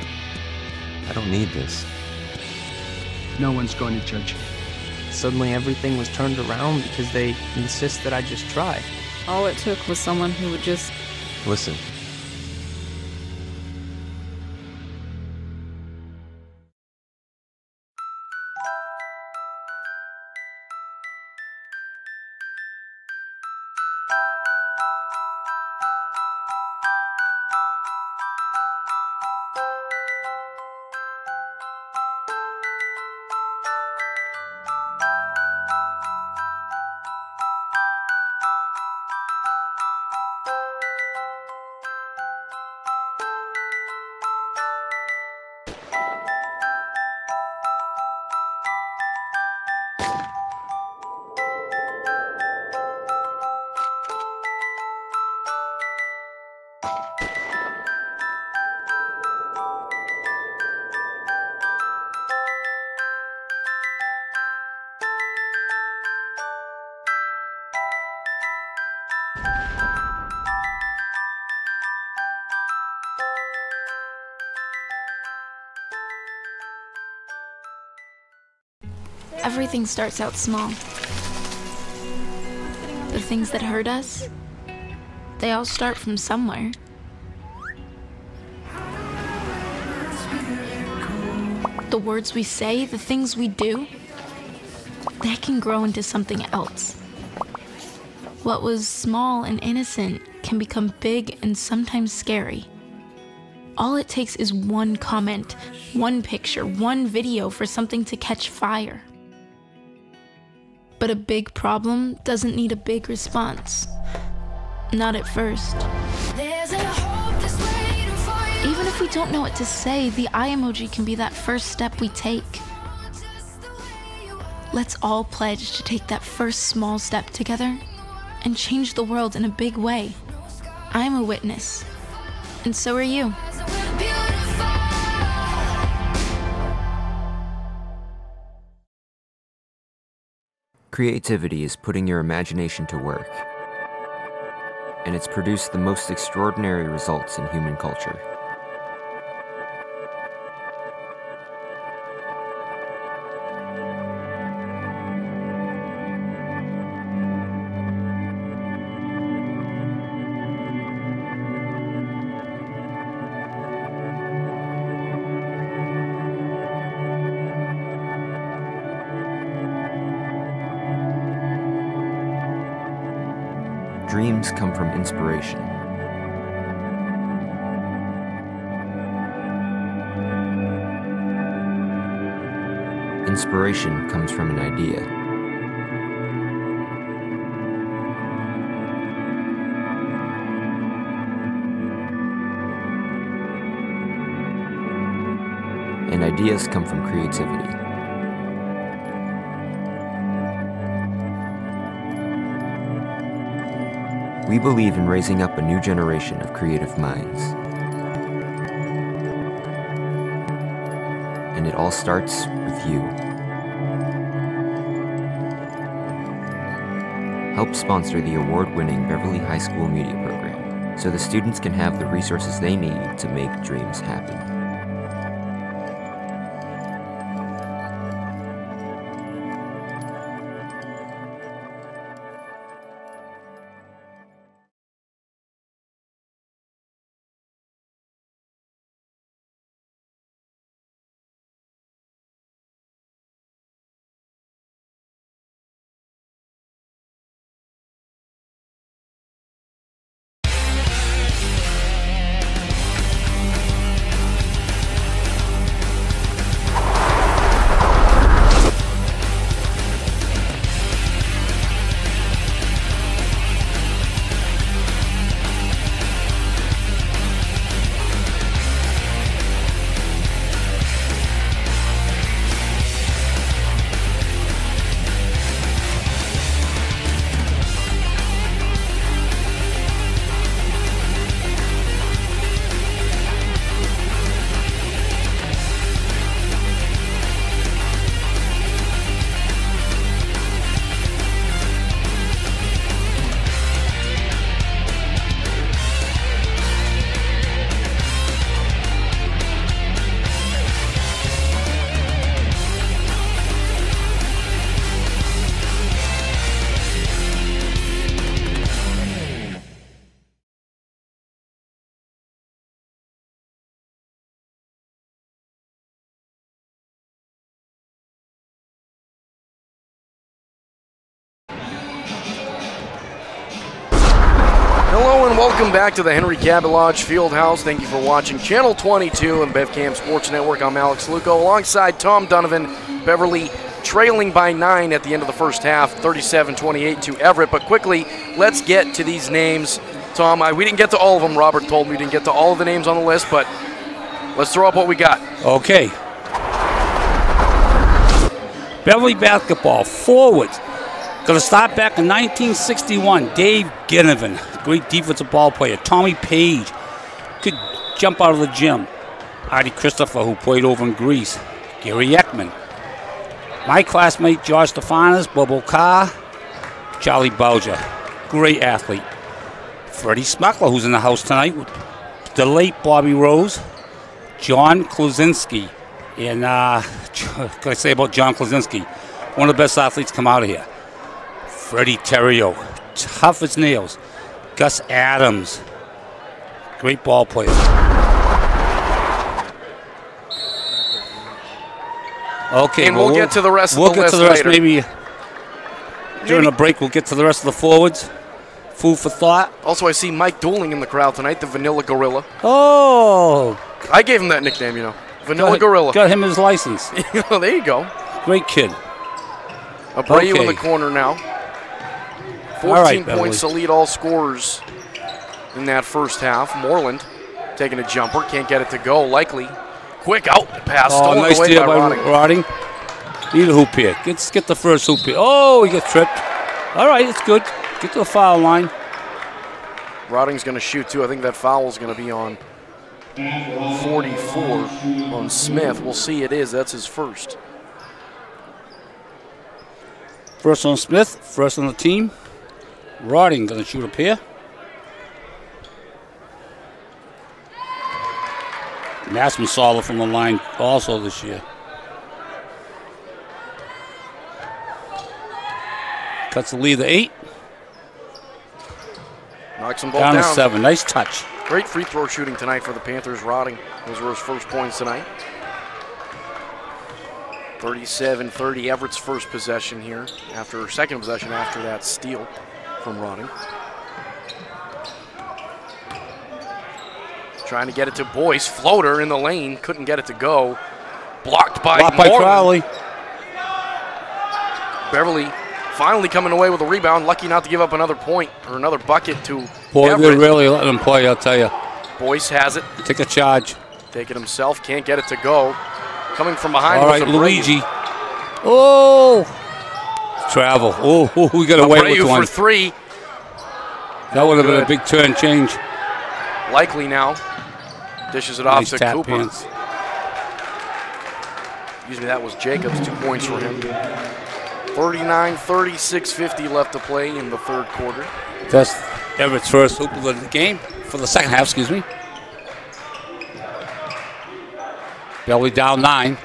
I don't need this. No one's going to judge you. suddenly everything was turned around because they insist that I just try. All it took was someone who would just... Listen. Everything starts out small. The things that hurt us, they all start from somewhere. The words we say, the things we do, they can grow into something else. What was small and innocent can become big and sometimes scary. All it takes is one comment, one picture, one video for something to catch fire. But a big problem doesn't need a big response. Not at first. Even if we don't know what to say, the eye emoji can be that first step we take. Let's all pledge to take that first small step together and change the world in a big way. I'm a witness, and so are you. Creativity is putting your imagination to work, and it's produced the most extraordinary results in human culture. Dreams come from inspiration. Inspiration comes from an idea. And ideas come from creativity. We believe in raising up a new generation of creative minds. And it all starts with you. Help sponsor the award-winning Beverly High School Media Program so the students can have the resources they need to make dreams happen. Hello and welcome back to the Henry Cabot Lodge Fieldhouse. Thank you for watching Channel 22 and BevCam Sports Network. I'm Alex Luco alongside Tom Donovan. Beverly trailing by 9 at the end of the first half, 37-28 to Everett. But quickly, let's get to these names. Tom, we didn't get to all of them. Robert told me we didn't get to all of the names on the list, but let's throw up what we got. Okay. Beverly basketball, forwards. Going to start back in 1961. Dave Ginnivan, great defensive ball player. Tommy Page, could jump out of the gym. Artie Christopher, who played over in Greece. Gary Ekman. My classmate, George Stefanis, Bobo Carr, Charlie Bouger. Great athlete. Freddie Smuckler, who's in the house tonight. The late Bobby Rose. John Klosinski. And what can I say about John Klosinski? One of the best athletes come out of here. Freddie Terrio, tough as nails. Gus Adams, great ball player. Okay, and we'll get to the rest of the list. We'll get to the rest later. maybe during the break. We'll get to the rest of the forwards. Food for thought. Also, I see Mike Dooling in the crowd tonight, the Vanilla Gorilla. Oh! I gave him that nickname, Vanilla Gorilla. Got him his license. There you go. Great kid. Abreu in the corner now. 14 points to lead all scorers in that first half. Moreland taking a jumper, can't get it to go. Likely. Quick out pass, stolen nice away deal by Rotting. Need a hoop here. Get the first hoop here. Oh, he gets tripped. All right, it's good. Get to the foul line. Rotting's going to shoot, too. I think that foul is going to be on 44 on Smith. We'll see it is. That's his first. First on Smith, first on the team. Rotting going to shoot up here. Massman solid from the line also this year. Cuts the lead to 8. Knocks them both down to 7. Nice touch. Great free throw shooting tonight for the Panthers. Rotting. Those were his first points tonight. 37-30, Everett's first possession here. Second possession after that steal from Rotting. Trying to get it to Boyce. Floater in the lane. Couldn't get it to go. Blocked by Crowley. Beverly finally coming away with a rebound. Lucky not to give up another point or another bucket to Boy, Everett. they're really letting him play, I'll tell you. Boyce has it. Take a charge. Take it himself. Can't get it to go. Coming from behind. All right, Luigi. Oh! Travel. Oh, we got away with one. For 3. That would have been a big turn change. Likely now. Dishes it off to Cooper. Pants. Excuse me, that was Jacobs. 2 points for him. 39-30, 6:50 left to play in the third quarter. That's Everett's first hoop of the game for the second half, excuse me. Belly down 9.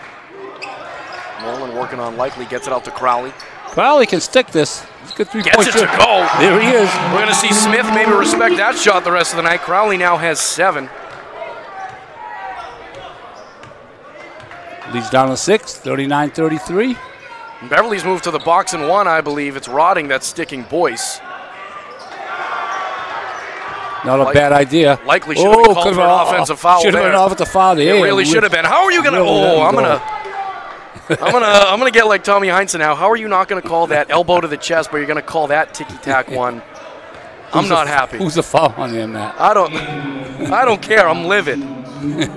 Moreland working on Likely, gets it out to Crowley. Crowley can stick this. He's got 3 points. Gets it to go. There he is. We're going to see Smith maybe respect that shot the rest of the night. Crowley now has 7. Leads down to 6, 39-33. Beverly's moved to the box and 1, I believe. It's Rotting that's sticking Boyce. Not a bad idea. Likely should have been called for an offensive foul. Should have been off at the foul there. It really should have been. How are you going to? Oh, I'm gonna get like Tommy Heinsohn now. How are you not going to call that elbow to the chest, but you're going to call that ticky-tack one? I'm not happy. Who's the foul on him, Matt? I don't care. I'm livid.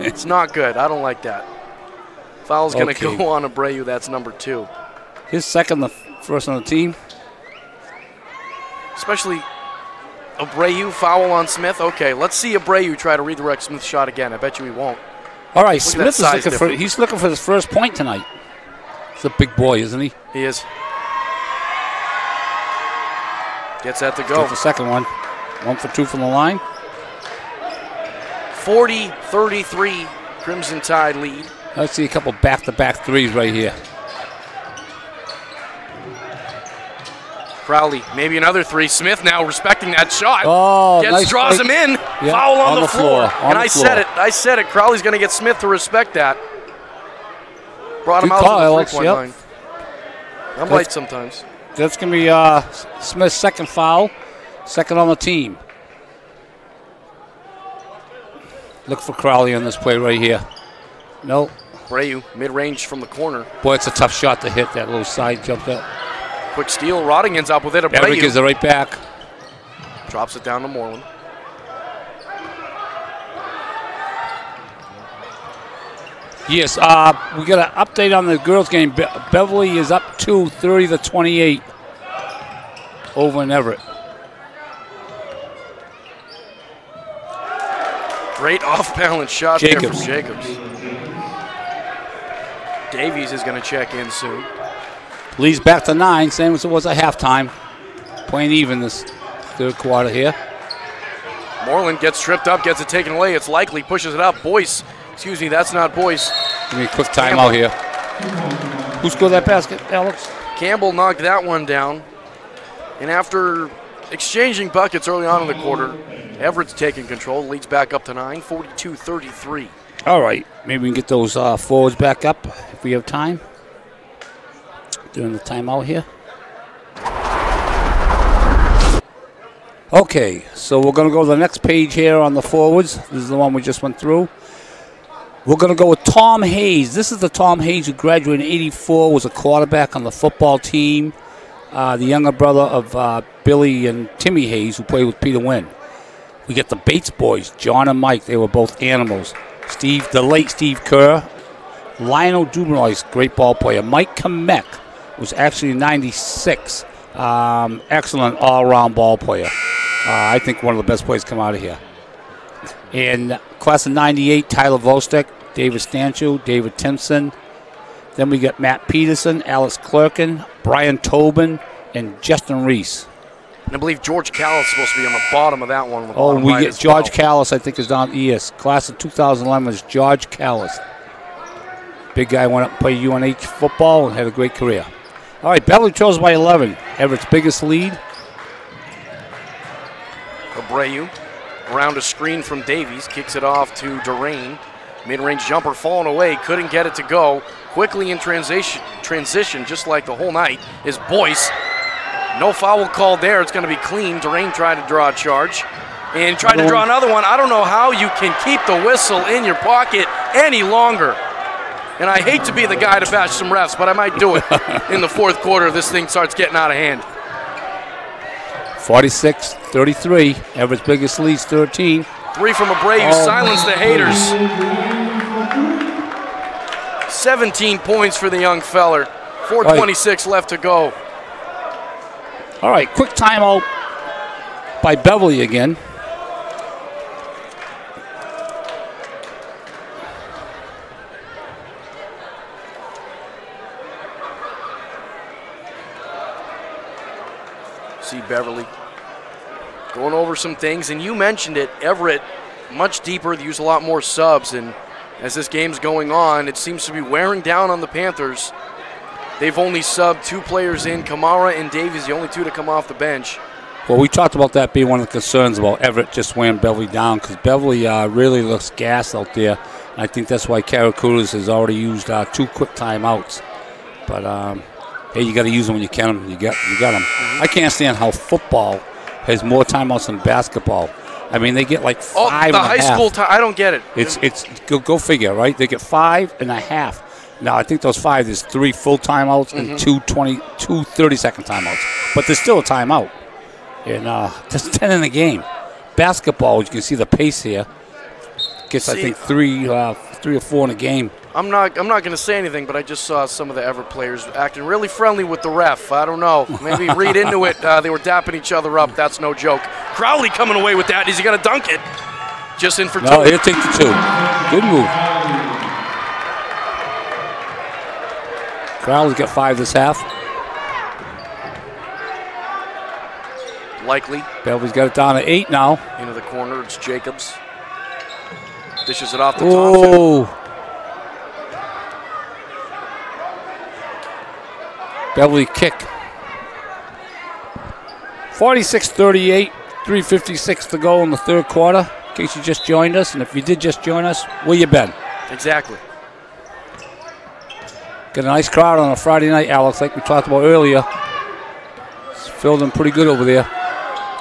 It's not good. I don't like that. Foul's going to go on Abreu. That's number 2. His second, the first on the team. Especially Abreu foul on Smith. Okay, let's see Abreu try to redirect Smith's shot again. I bet you he won't. All right, Smith is he's looking for his first point tonight. He's a big boy, isn't he? He is. Gets that to go. Gets the second one. 1 for 2 from the line. 40-33, Crimson Tide lead. Let's see a couple back-to-back threes right here. Crowley, maybe another 3. Smith now respecting that shot. Oh, nice draws him in. Yeah, foul on the floor. And I said it. Crowley's going to get Smith to respect that. Brought him Good out call, to the 3-point line. I'm right sometimes. That's going to be Smith's second foul. Second on the team. Look for Crowley on this play right here. No. Abreu, mid-range from the corner. Boy, it's a tough shot to hit. That little side jump there. Quick steal. Rotting ends up with it. Abreu gives it right back. Drops it down to Moreland. Yes, we got an update on the girls' game. Beverly is up 30-28 over in Everett. Great off-balance shot there from Jacobs. Davies is going to check in soon. Leads back to 9, same as it was at halftime. Playing even this third quarter here. Moreland gets tripped up, gets it taken away. It's Likely, pushes it up. Boyce, excuse me, that's not Boyce. Give me a quick timeout here. Who scored that basket, Alex? Campbell knocked that one down. And after exchanging buckets early on in the quarter, Everett's taking control, leads back up to 9, 42-33. All right, maybe we can get those forwards back up if we have time. During the timeout here. Okay, so we're going to go to the next page here on the forwards. This is the one we just went through. We're going to go with Tom Hayes. This is the Tom Hayes who graduated in '84, was a quarterback on the football team, the younger brother of Billy and Timmy Hayes, who played with Peter Wynn. We get the Bates boys, John and Mike. They were both animals. The late Steve Kerr. Lionel Dumois, great ball player. Mike Kamek was actually 96. Excellent all-around ball player. I think one of the best players come out of here. In class of 98, Tyler Vostek, David Stanchu, David Timpson. Then we got Matt Peterson, Alex Clerkin, Brian Tobin, and Justin Reese. And I believe George Callis is supposed to be on the bottom of that one. Oh, we get George Callis, I think, is down. Yes, class of 2011 is George Callis. Big guy, went up and played UNH football and had a great career. All right, Beverly trails by 11. Everett's biggest lead. Abreu around a screen from Davies, kicks it off to Durain. Mid-range jumper falling away, couldn't get it to go. Quickly in transition, just like the whole night, is Boyce. No foul called there. It's going to be clean. Durain tried to draw a charge and tried to draw another one. I don't know how you can keep the whistle in your pocket any longer. And I hate to be the guy to bash some refs, but I might do it in the fourth quarter if this thing starts getting out of hand. 46-33. Everett's biggest lead's 13. 3 from Abreu, silence the haters. 17 points for the young feller. 4:26 left to go. All right, quick timeout by Beverly again. See Beverly going over some things, and you mentioned it, Everett, much deeper, they use a lot more subs, and as this game's going on, it seems to be wearing down on the Panthers. They've only subbed 2 players in, Kamara and Davies, the only 2 to come off the bench. Well, we talked about that being one of the concerns about Everett just wearing Beverly down, because Beverly really looks gassed out there. And I think that's why Karakudas has already used 2 quick timeouts. But hey, you got to use them when you can. You got them. I can't stand how football has more timeouts than basketball. I mean, they get like 5 the and a high half. school time, I don't get it. It's go figure, right? They get 5 and a half. Now, I think those 5, there's 3 full timeouts and 2 30-second timeouts. But there's still a timeout. And there's 10 in the game. Basketball, you can see the pace here. Gets, I think, 3 or 4 in a game. I'm not going to say anything, but I just saw some of the Everett players acting really friendly with the ref. I don't know. Maybe read into it. They were dapping each other up. That's no joke. Crowley coming away with that. Is he going to dunk it? Just in for 2. No, he'll take the 2. Good move. Crowley's got 5 this half. Likely. Beverly's got it down to 8 now. Into the corner. It's Jacobs. Dishes it off the top. top. Beverly kick. 46-38, 3:56 to go in the third quarter. In case you just joined us, and if you did just join us, where you been? Exactly. Got a nice crowd on a Friday night, Alex, like we talked about earlier. It's filled in pretty good over there.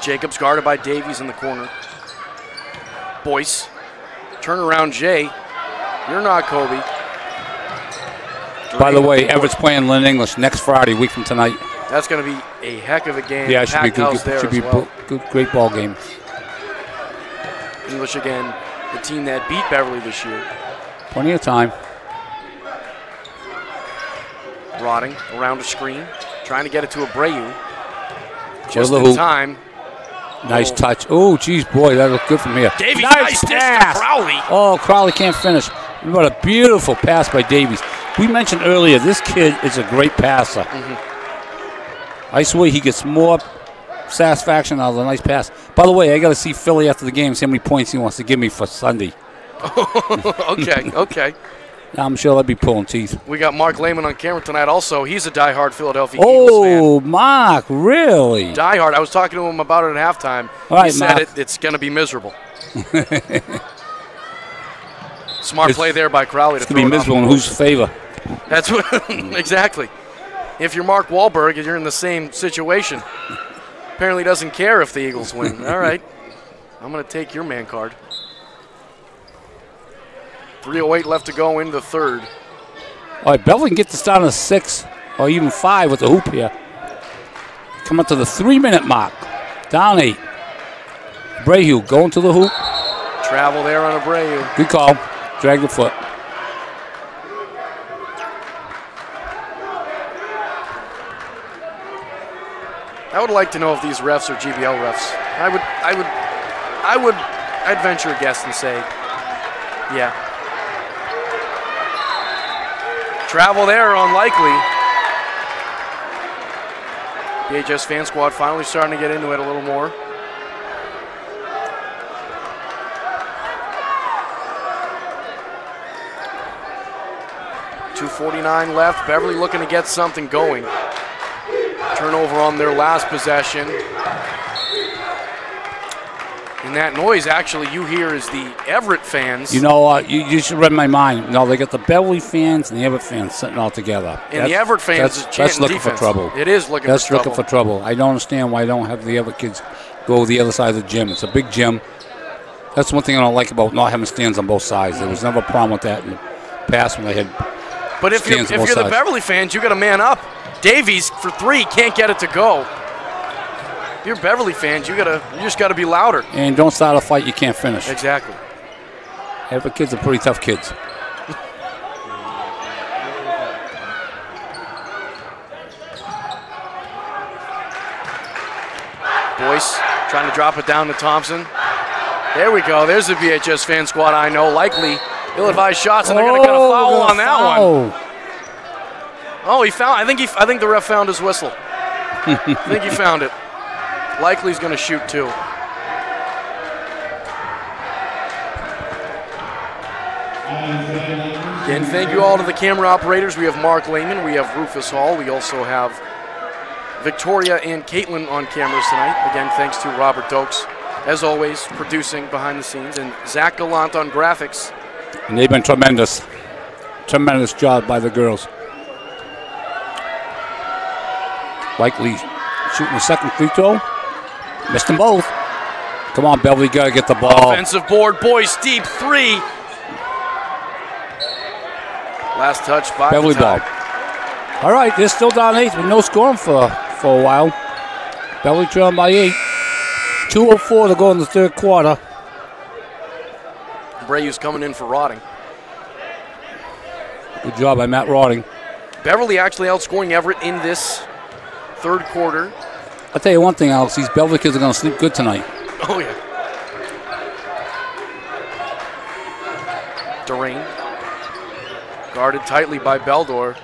Jacobs guarded by Davies in the corner. Boyce. Turnaround Jay. You're not Kobe. By the way, Everett's playing Lynn English next Friday, week from tonight. That's going to be a heck of a game. Yeah, it should be good. Should be well. good, great ball game. English again, the team that beat Beverly this year. Plenty of time. Rotting around a screen, trying to get it to Abreu. Just in time. Nice touch. Oh, geez, boy, that looked good from here. Davies, nice dish to Crowley. Oh, Crowley can't finish. What a beautiful pass by Davies. We mentioned earlier, this kid is a great passer. I swear he gets more satisfaction out of a nice pass. By the way, I got to see Philly after the game, see how many points he wants to give me for Sunday. Okay. I'm sure they'll be pulling teeth. We got Mark Lehman on camera tonight also. He's a diehard Philadelphia Eagles fan. Oh, Mark, really? Diehard. I was talking to him about it at halftime. All right, he said Mark. it's going to be miserable. Smart play there by Crowley. It's going to be miserable in whose favor? That's what, exactly. If you're Mark Wahlberg, you're in the same situation. Apparently doesn't care if the Eagles win. All right. I'm going to take your man card. 3:08 left to go in the third. All right, Beverly can get this down to 6 or even 5 with the hoop here. Come up to the 3-minute mark. Down 8. Abreu going to the hoop. Travel there on Abreu. Good call. Drag the foot. I would like to know if these refs are GBL refs. I'd venture a guess and say, yeah. Travel there, unlikely. BHS fan squad finally starting to get into it a little more. .249 left. Beverly looking to get something going. Turnover on their last possession. And that noise, actually, you hear is the Everett fans. You know, you should read my mind. No, they got the Beverly fans and the Everett fans sitting all together. And the Everett fans is chanting that's looking defense. for trouble. It is looking that's for trouble. looking for trouble. I don't understand why I don't have the Everett kids go the other side of the gym. It's a big gym. That's one thing I don't like about not having stands on both sides. There was never a problem with that in the past when they had But if you're the Beverly fans, you got to man up. Davies for 3 can't get it to go. If you're Beverly fans, you just got to be louder. And don't start a fight you can't finish. Exactly. Everett kids are pretty tough kids. Boyce trying to drop it down to Thompson. There we go. There's the BHS fan squad I know. Likely ill-advised shots, and they're going to get a foul on that one. Oh, he found. I think the ref found his whistle. I think he found it. Likely's going to shoot too. Again, thank you all to the camera operators. We have Mark Lehman. We have Rufus Hall. We also have Victoria and Caitlin on cameras tonight. Again, thanks to Robert Dokes, as always, producing behind the scenes, and Zach Gallant on graphics. And they've been tremendous. Tremendous job by the girls. Likely shooting the second free throw. Missed them both. Come on, Beverly, got to get the ball. Offensive board, Boyce, deep 3. Last touch by Beverly ball. All right, they're still down 8 with no scoring for a while. Beverly trailing by 8. 2:04 to go in the third quarter. Abreu's coming in for Rotting. Good job by Matt Rotting. Beverly actually outscoring Everett in this third quarter. I'll tell you one thing, Alex. These Beverly kids are going to sleep good tonight. Oh, yeah. Durain. Guarded tightly by Beldor.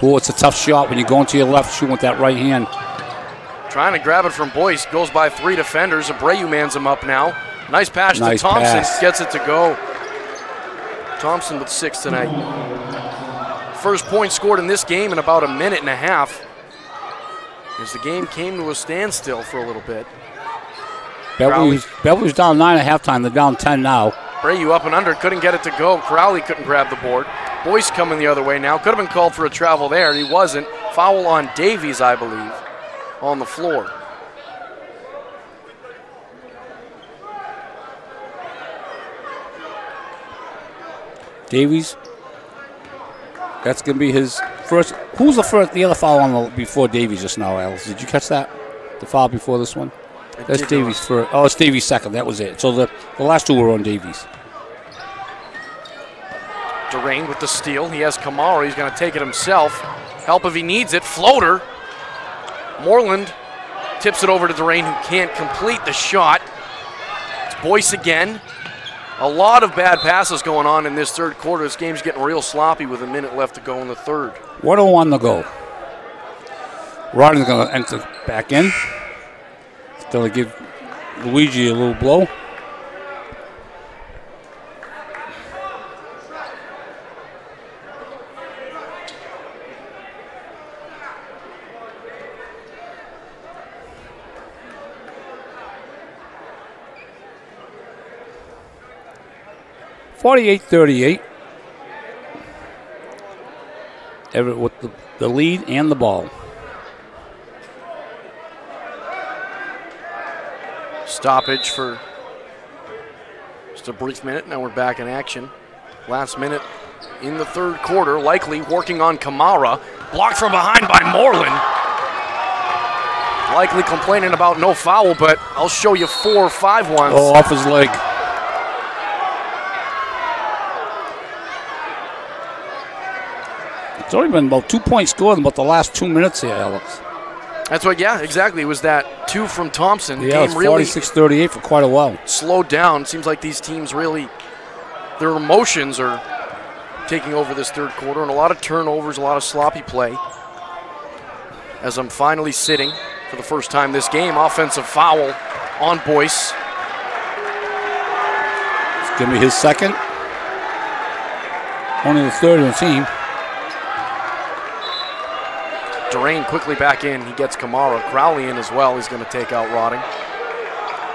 Oh, it's a tough shot when you go into your left, shooting with that right hand. Trying to grab it from Boyce. Goes by 3 defenders. Abreu mans him up now. Nice pass to Thompson. Pass. Gets it to go. Thompson with 6 tonight. First point scored in this game in about a minute and a half, as the game came to a standstill for a little bit. Beverly's down 9 at halftime. They're down 10 now. Abreu up and under. Couldn't get it to go. Crowley couldn't grab the board. Boyce coming the other way now. Could have been called for a travel there. He wasn't. Foul on Davies, I believe, on the floor. Davies. That's going to be his first. Who's the other foul on before Davies just now, Alice? Did you catch that? The foul before this one? That's Davies first. Oh, it's Davies second. That was it. So the last 2 were on Davies. Durain with the steal. He has Kamara. He's going to take it himself. Help if he needs it. Floater. Moreland tips it over to Durain, who can't complete the shot. It's Boyce again. A lot of bad passes going on in this third quarter. This game's getting real sloppy with a minute left to go in the third. 1:01 to go. Rodden's going to enter back in. It's going to give Luigi a little blow. (48-38). Everett with the lead and the ball. Stoppage for just a brief minute. Now we're back in action. Last minute in the third quarter, Likely working on Kamara. Blocked from behind by Moreland. Likely complaining about no foul, but I'll show you 4 or 5 ones. Oh, off his leg. It's only been about 2 points scored in about the last 2 minutes here, Alex. That's what, yeah, exactly. It was that 2 from Thompson. Yeah, it was 46-38 for quite a while. Slowed down. Seems like these teams really, their emotions are taking over this third quarter, and a lot of turnovers, a lot of sloppy play. As I'm finally sitting for the first time this game, offensive foul on Boyce. It's going to be his second. Only the third on the team. Durain quickly back in. He gets Kamara. Crowley in as well. He's going to take out Rotting.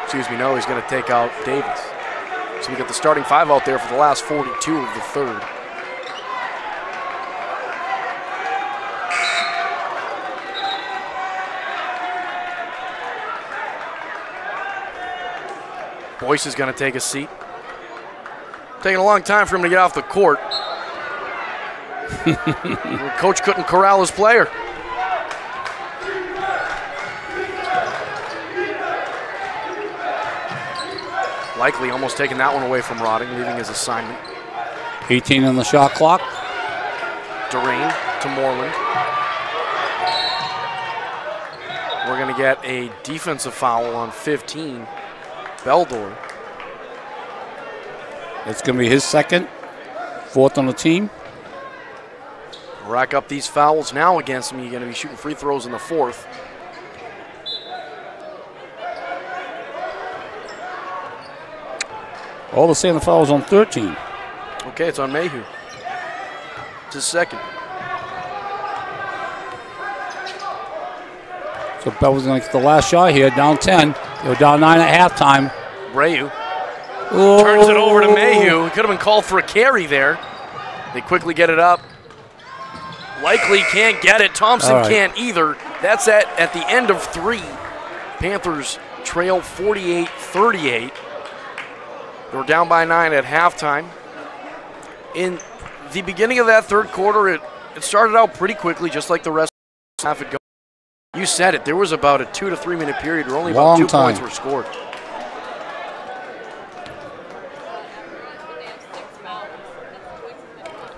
Excuse me, no, he's going to take out Davis. So we get the starting 5 out there for the last 42 of the third. Boyce is going to take a seat. Taking a long time for him to get off the court. Coach couldn't corral his player. Likely almost taking that one away from Rotting, leaving his assignment. 18 on the shot clock. Durain to Moreland. We're going to get a defensive foul on 15. Beldor. It's going to be his second. 4th on the team. Rack up these fouls now against him. You're going to be shooting free throws in the 4th. All the same, the foul is on 13. Okay, it's on Mayhew. It's his second. So Bevel's going to get the last shot here, down 10. They were down 9 at halftime. Rayu turns it over to Mayhew. He could have been called for a carry there. They quickly get it up. Likely can't get it. Thompson can't either. That's at the end of 3. Panthers trail 48-38. They were down by 9 at halftime. In the beginning of that third quarter, it started out pretty quickly, just like the rest of the half had gone. You said it. There was about a 2 to 3 minute period where only about 2 points were scored.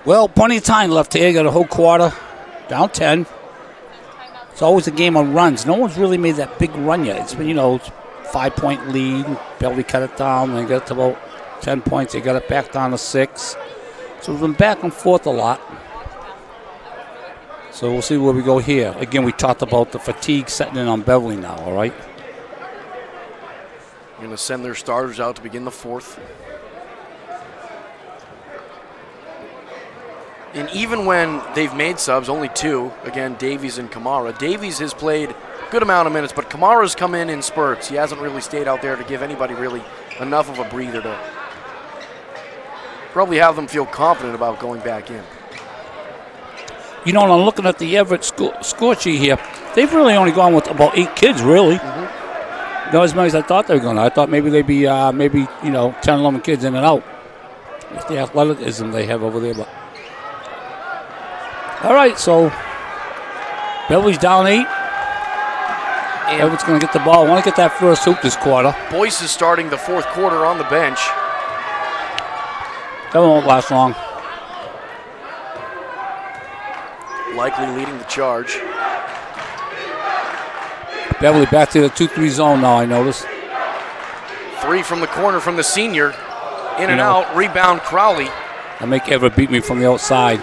Well, plenty of time left here. Got a whole quarter, down 10. It's always a game of runs. No one's really made that big run yet. It's been, 5-point lead. Barely cut it down. They got it to about 10 points. They got it back down to 6. So we've been back and forth a lot. So we'll see where we go here. Again, we talked about the fatigue setting in on Beverly now, all right? Going to send their starters out to begin the 4th. And even when they've made subs, only 2, again, Davies and Kamara. Davies has played a good amount of minutes, but Kamara's come in spurts. He hasn't really stayed out there to give anybody really enough of a breather to probably have them feel confident about going back in. And I'm looking at the Everett score sheet here. They've really only gone with about 8 kids, really. Not as many as I thought they were going to. I thought maybe they'd be 10, 11 kids in and out. It's the athleticism they have over there. But all right, so Beverly's down 8. And Everett's going to get the ball. I want to get that first hoop this quarter. Boyce is starting the 4th quarter on the bench. That won't last long. Likely leading the charge. Beverly back to the 2-3 zone now, I notice. 3 from the corner from the senior. In and out, rebound Crowley. I make Everett beat me from the outside.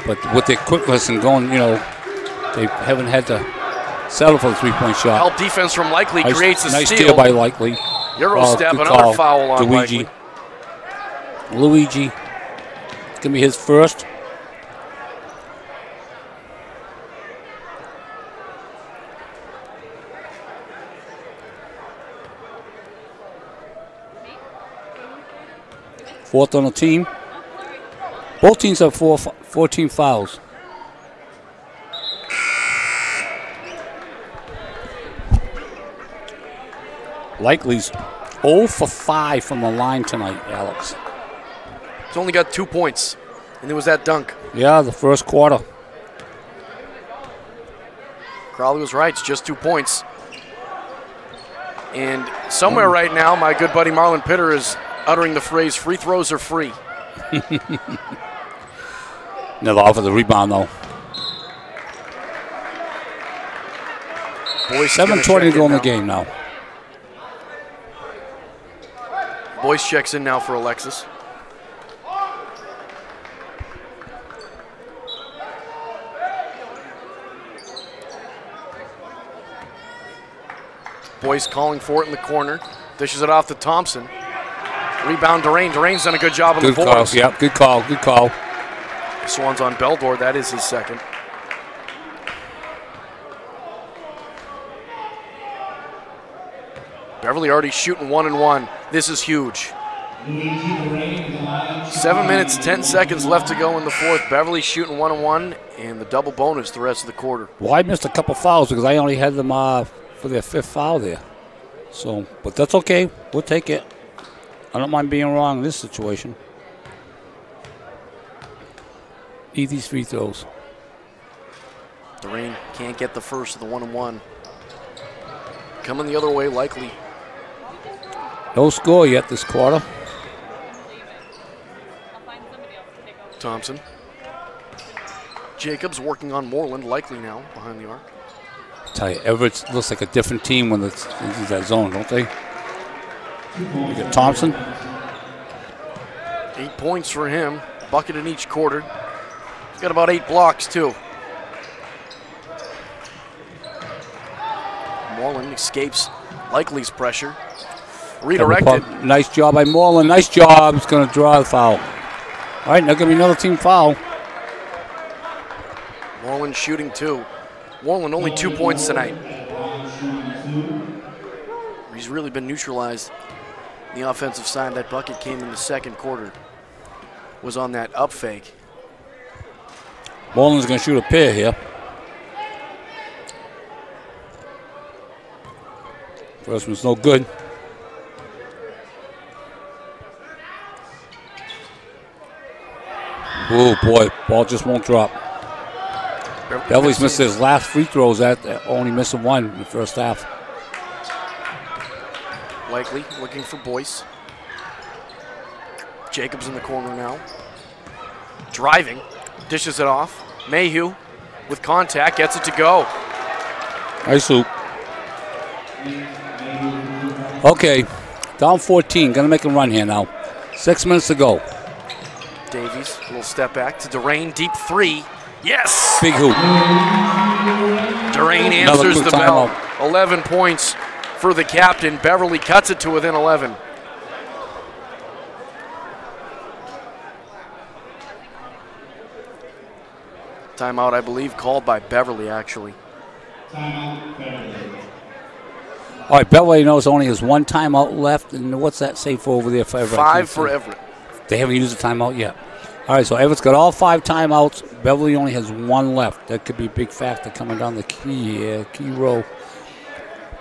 But with their quickness and going, they haven't had to settle for the 3-point shot. Help defense from Likely creates a nice steal. Nice steal by Likely. Euro step, another foul on Likely. Luigi. It's going to be his first. Fourth on the team. Both teams have 14 fouls. Likely's 0 for 5 from the line tonight, Alex. He's only got 2 points, and there was that dunk. Yeah, the first quarter. Crowley was right. It's just 2 points. And somewhere right now, my good buddy Marlon Pitter is uttering the phrase, free throws are free. Never offered the rebound, though. Boyce 7:20 to go in the game now. Boyce checks in now for Alexis. Boyce calling for it in the corner. Dishes it off to Thompson. Rebound Durain. Durain's done a good job on the boards. Good call, yeah, good call, good call. This one's on Beldor. That is his second. Beverly already shooting 1-1. This is huge. 7 minutes, 10 seconds left to go in the fourth. Beverly shooting 1-1, and the double bonus the rest of the quarter. Well, I missed a couple fouls because I only had them for their 5th foul there. So, but that's okay. We'll take it. I don't mind being wrong in this situation. Eat these free throws. Durain can't get the first of the 1-1. Coming the other way, likely. No score yet this quarter. Thompson. Jacobs working on Moreland, likely now, behind the arc. I tell you, Everett looks like a different team when it's in that zone, don't they? We got Thompson. 8 points for him, bucket in each quarter. He's got about 8 blocks, too. Moreland escapes Likely's pressure. Redirected. Nice job by Moreland. Nice job. He's going to draw the foul. All right, now going to be another team foul. Moreland shooting 2. Moreland only 2 points tonight. He's really been neutralized. The offensive side, that bucket came in the second quarter. Was on that up fake. Moreland's going to shoot a pair here. First one's no good. Oh boy, ball just won't drop. Beverly's missed his last free throws at only missing 1 in the first half. Likely looking for Boyce. Jacobs in the corner now. Driving, dishes it off. Mayhew with contact, gets it to go. Nice hoop. Okay, down 14, gonna make a run here now. 6 minutes to go. Davies, a little step back to Durain, deep 3. Yes! Big hoop. Durain answers the bell. 11 points for the captain. Beverly cuts it to within 11. Timeout, I believe, called by Beverly, actually. All right, Beverly knows only has 1 timeout left, and what's that say for over there for Everett? 5 for Everett. They haven't used a timeout yet. All right, so Everett's got all 5 timeouts. Beverly only has 1 left. That could be a big factor coming down the key row.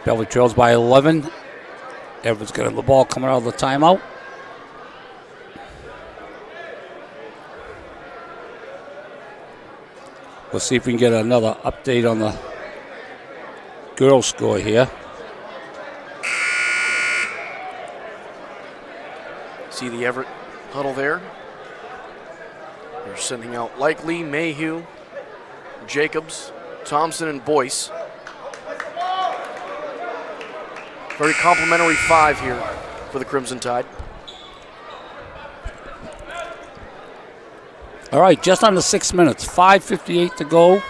Beverly trails by 11. Everett's got the ball coming out of the timeout. We'll see if we can get another update on the girls' score here. See the Everett huddle there. They're sending out Likely, Mayhew, Jacobs, Thompson, and Boyce. Very complimentary 5 here for the Crimson Tide. All right, just under 6 minutes, 5:58 to go.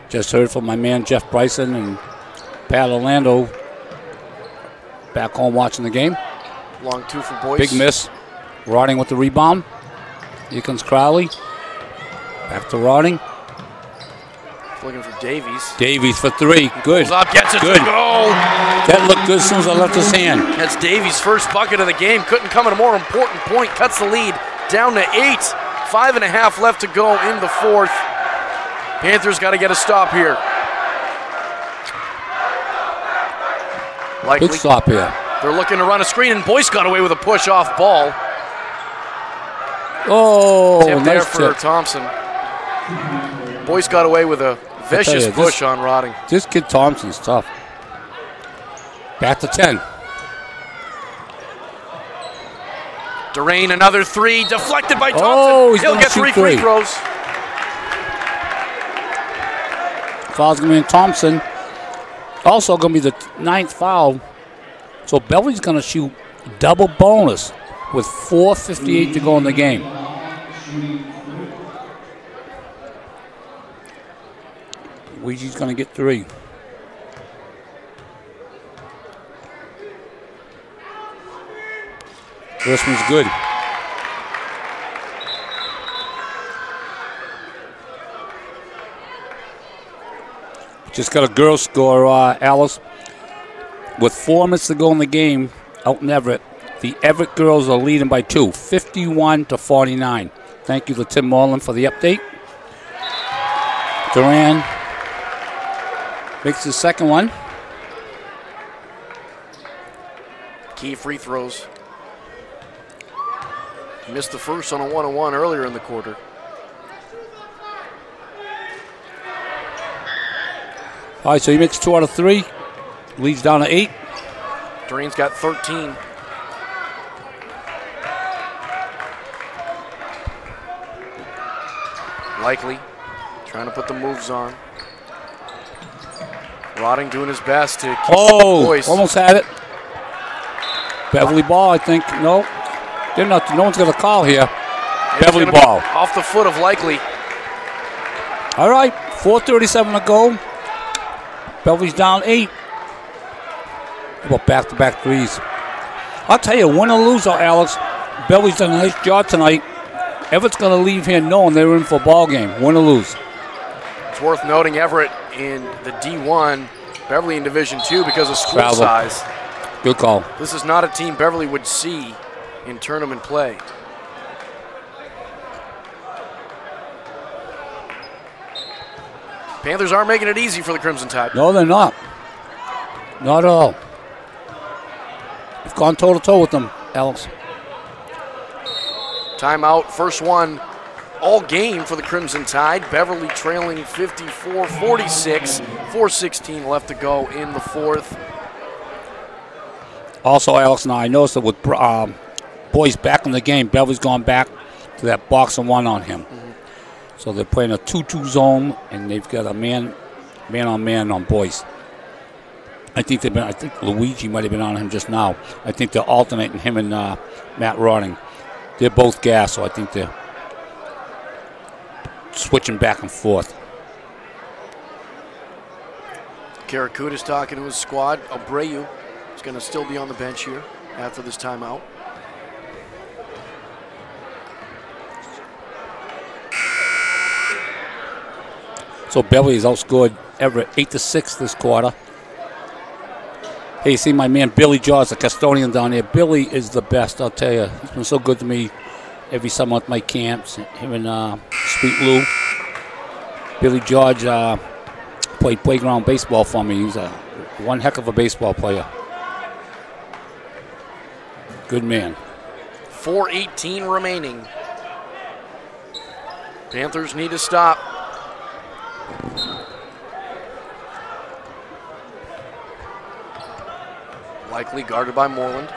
Just heard from my man Jeff Bryson and Pat Orlando back home watching the game. Long 2 for Boyce. Big miss. Rotting with the rebound. Here comes Crowley. Back to Rotting. Looking for Davies. Davies for 3. Good. Pulls up, gets it Good. to go. That looked good as soon as I left his hand. That's Davies' first bucket of the game. Couldn't come at a more important point. Cuts the lead down to 8. 5.5 left to go in the fourth. Panthers got to get a stop here. Big stop here. They're looking to run a screen, and Boyce got away with a push-off ball. Oh, tip nice there for tip. Thompson. Boyce got away with a vicious push on Rotting. This kid Thompson's tough. Back to 10. Durain, another three, deflected by Thompson. Oh, He'll get three free throws. Foul's going to be in Thompson. Also going to be the 9th foul. So Beverly's going to shoot double bonus with 4:58 to go in the game. Ouija's going to get 3. First one's good. Just got a girls score, Alice. With 4 minutes to go in the game out in Everett, the Everett girls are leading by 2, 51-49. Thank you to Tim Marlin for the update. Duran makes his second one. Key free throws. Missed the first on a 1-on-1 earlier in the quarter. All right, so he makes 2 out of 3. Leads down to 8. Durain's got 13. Likely trying to put the moves on. Rotting doing his best to keep the Boyce. Almost had it. Beverly ball, I think. No. They're not. No one's going to call here. Beverly ball. Off the foot of Likely. All right, 4:37 to go. Beverly's down 8. About back-to-back threes. I'll tell you, win or lose, Alex, Beverly's done a nice job tonight. Everett's going to leave here knowing they were in for a ball game, win or lose. It's worth noting Everett in the D1, Beverly in Division II because of school size. Good call. This is not a team Beverly would see in tournament play. Panthers aren't making it easy for the Crimson Tide. No, they're not. Not at all. We've gone toe-to-toe with them, Alex. Timeout, first one all game for the Crimson Tide. Beverly trailing 54-46, 4:16 left to go in the fourth. Also, Alex, now I noticed that with Boyce back in the game, Beverly's gone back to that box and one on him. So they're playing a 2-2 zone, and they've got a man-on-man on Boyce. I think Ouija might have been on him just now. I think they're alternating him and Matt Rotting. They're both gas, so I think they're switching back and forth. Karakuda's talking to his squad. Abreu is going to still be on the bench here after this timeout. So Beverly has outscored Everett 8-6 this quarter. Hey, you see my man Billy George, the custodian down there. Billy is the best, I'll tell you. He's been so good to me every summer at my camps. Him and Sweet Lou. Billy George played playground baseball for me. He was one heck of a baseball player. Good man. 4:18 remaining. Panthers need to stop. Likely guarded by Moreland.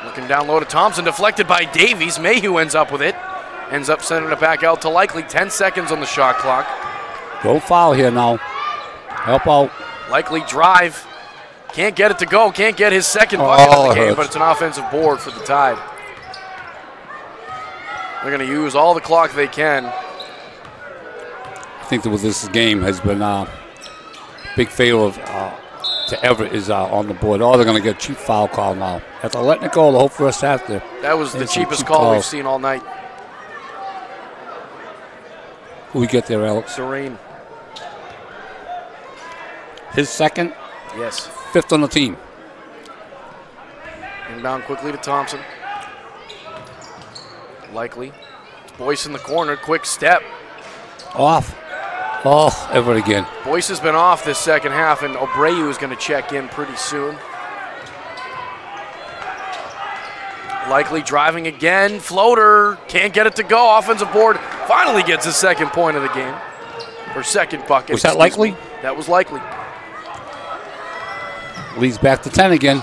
Looking down low to Thompson, deflected by Davies. Mayhew ends up with it. Ends up sending it back out to Likely. 10 seconds on the shot clock. Don't foul here now. Help out. Likely drive. Can't get it to go. Can't get his second bucket of the game, but it's an offensive board for the Tide. They're going to use all the clock they can. I think that this game has been a big favor of to Everett is on the board. Oh, they're going to get a cheap foul call now. After letting it go the whole first half there. That was the cheapest call we've seen all night. Who we get there, Alex? Durain. His second? Yes. 5th on the team. Inbound quickly to Thompson. Likely. Boyce in the corner, quick step. Off. Oh, Everett again. Boyce has been off this second half, and Abreu is going to check in pretty soon. Likely driving again. Floater. Can't get it to go. Offensive board. Finally gets his second point of the game. Or second bucket. Was that Likely? That was Likely. Leads back to 10 again.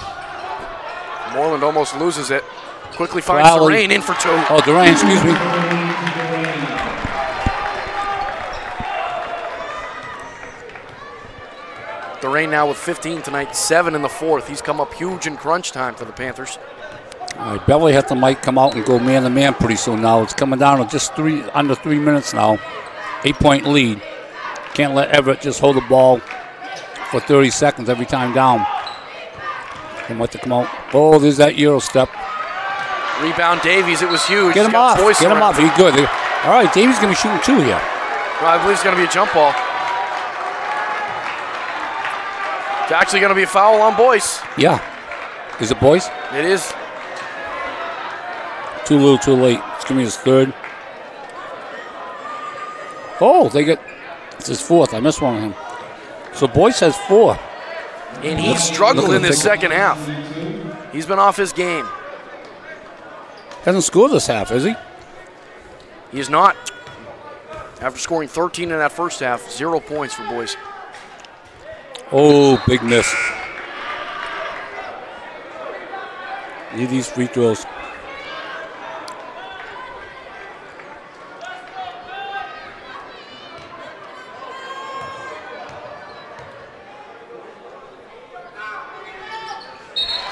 Moreland almost loses it. Quickly finds Durain in for 2. Oh, Durain, excuse me. Durain now with 15 tonight, 7 in the fourth. He's come up huge in crunch time for the Panthers. All right, Beverly has to might come out and go man-to-man pretty soon now. It's coming down to just under 3 minutes now. 8-point lead. Can't let Everett just hold the ball for 30 seconds every time down. They might to come out. Oh, there's that Euro step. Rebound Davies, it was huge. Get him off. Get him off. He's good. All right, Davies going to be shooting 2 here. Well, I believe it's going to be a jump ball. It's actually going to be a foul on Boyce. Yeah. Is it Boyce? It is. Too little, too late. It's going to be his 3rd. Oh, it's his 4th. I missed one of him. So Boyce has 4. And he struggled in this second half. He's been off his game. Hasn't scored this half, has he? He is not. After scoring 13 in that first half, 0 points for Boyce. Oh, big miss. Need these free throws.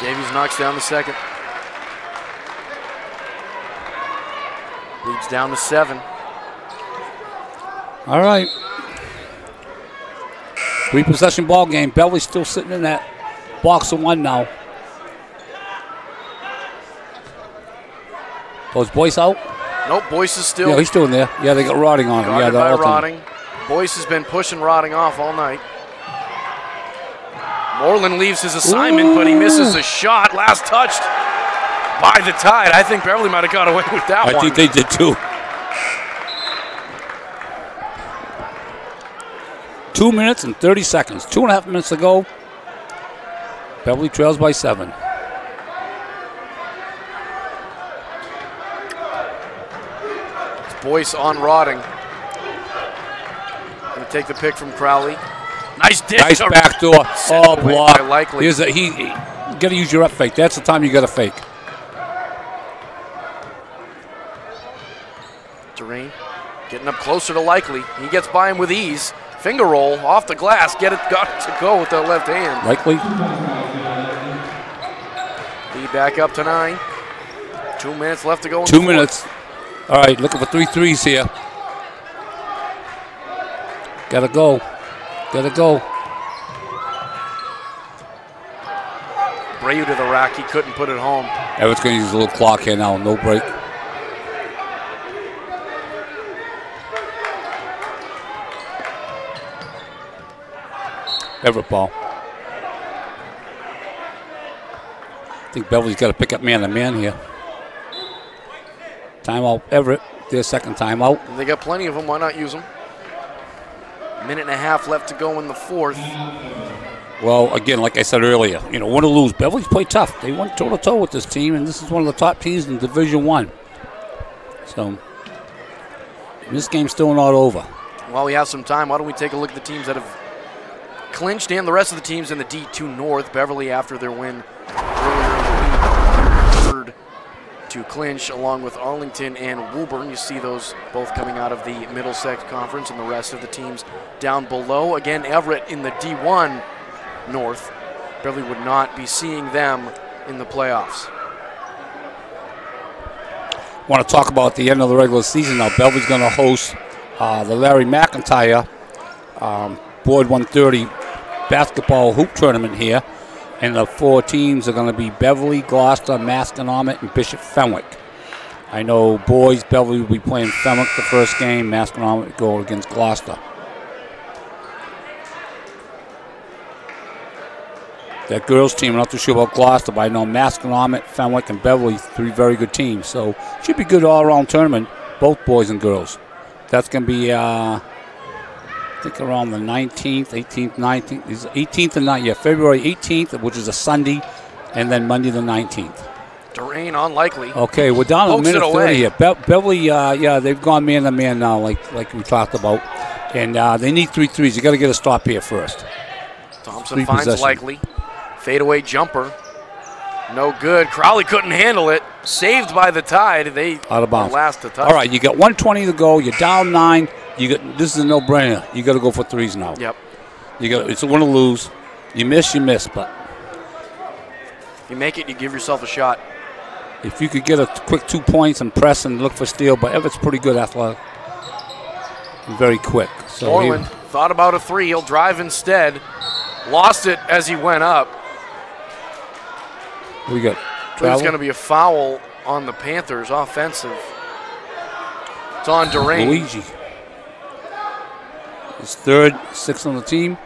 Davies knocks down the second. Leads down to 7. All right. 3-possession ball game. Beverly's still sitting in that box of 1 now. Oh, is Boyce out? Nope, Boyce is still. Yeah, he's still in there. Yeah, they got Rotting on him. Yeah, by Rotting. Boyce has been pushing Rotting off all night. Moreland leaves his assignment, but he misses a shot. Last touched by the Tide. I think Beverly might have got away with that one. I think they did too. 2 minutes and 30 seconds. 2.5 minutes to go. Beverly trails by 7. It's Boyce on Rotting. Going to take the pick from Crowley. Nice dish. Nice backdoor. Oh, block. Likely. You got to use your up fake. That's the time you got to fake. Durain getting up closer to Likely. He gets by him with ease. Finger roll off the glass. Got to go with the left hand. Likely. Lead back up to 9. 2 minutes left to go. 2 minutes. All right, looking for 3 threes here. Got to go. Got to go. Abreu to the rack. He couldn't put it home. Everett's going to use a little clock here now. No break. Everett ball. I think Beverly's got to pick up man-to-man here. Timeout, Everett. Their second timeout. They got plenty of them. Why not use them? Minute and a half left to go in the fourth. Well, again, like I said earlier, win or lose, Beverly's played tough. They went toe-to-toe with this team, and this is one of the top teams in Division I. So, this game's still not over. While we have some time, why don't we take a look at the teams that have clinched and the rest of the teams in the D2 North. Beverly, after their win earlier in the week, third to clinch, along with Arlington and Woburn. You see those both coming out of the Middlesex Conference, and the rest of the teams down below. Again, Everett in the D1 North. Beverly would not be seeing them in the playoffs. Want to talk about the end of the regular season now. Beverly's going to host the Larry McIntyre Board 130 basketball hoop tournament here. And the 4 teams are going to be Beverly, Gloucester, Masconomet, and Bishop Fenwick. I know boys, Beverly will be playing Fenwick the first game. Masconomet will go against Gloucester. That girls team, I'm not too sure about Gloucester, but I know Masconomet, Fenwick, and Beverly, 3 very good teams. So should be a good all-around tournament, both boys and girls. That's going to be, I think, around the 19th, 18th, 19th. It's 18th and 19th. Yeah, February 18th, which is a Sunday, and then Monday the 19th. Durain unlikely. Okay, we're down to a Pokes it minute 30 away. here. Beverly, yeah, they've gone man-to-man now, like we talked about. And they need 3 threes. You got to get a stop here first. Thompson Free finds possession. Likely. Fadeaway jumper. No good. Crowley couldn't handle it. Saved by the Tide. They Out of bounds. were last to touch. All right, you got 1:20 to go. You're down 9. This is a no-brainer. You got to go for threes now. Yep. It's a win or lose. You miss, but You make it, you give yourself a shot. if you could get a quick 2 points and press and look for steal, but Everett's pretty good athletic. Very quick. So Moreland thought about a 3. He'll drive instead. Lost it as he went up. we got There's travel. going to be a foul on the Panthers, offensive. It's on Durain. Luigi. His third, 6th on the team.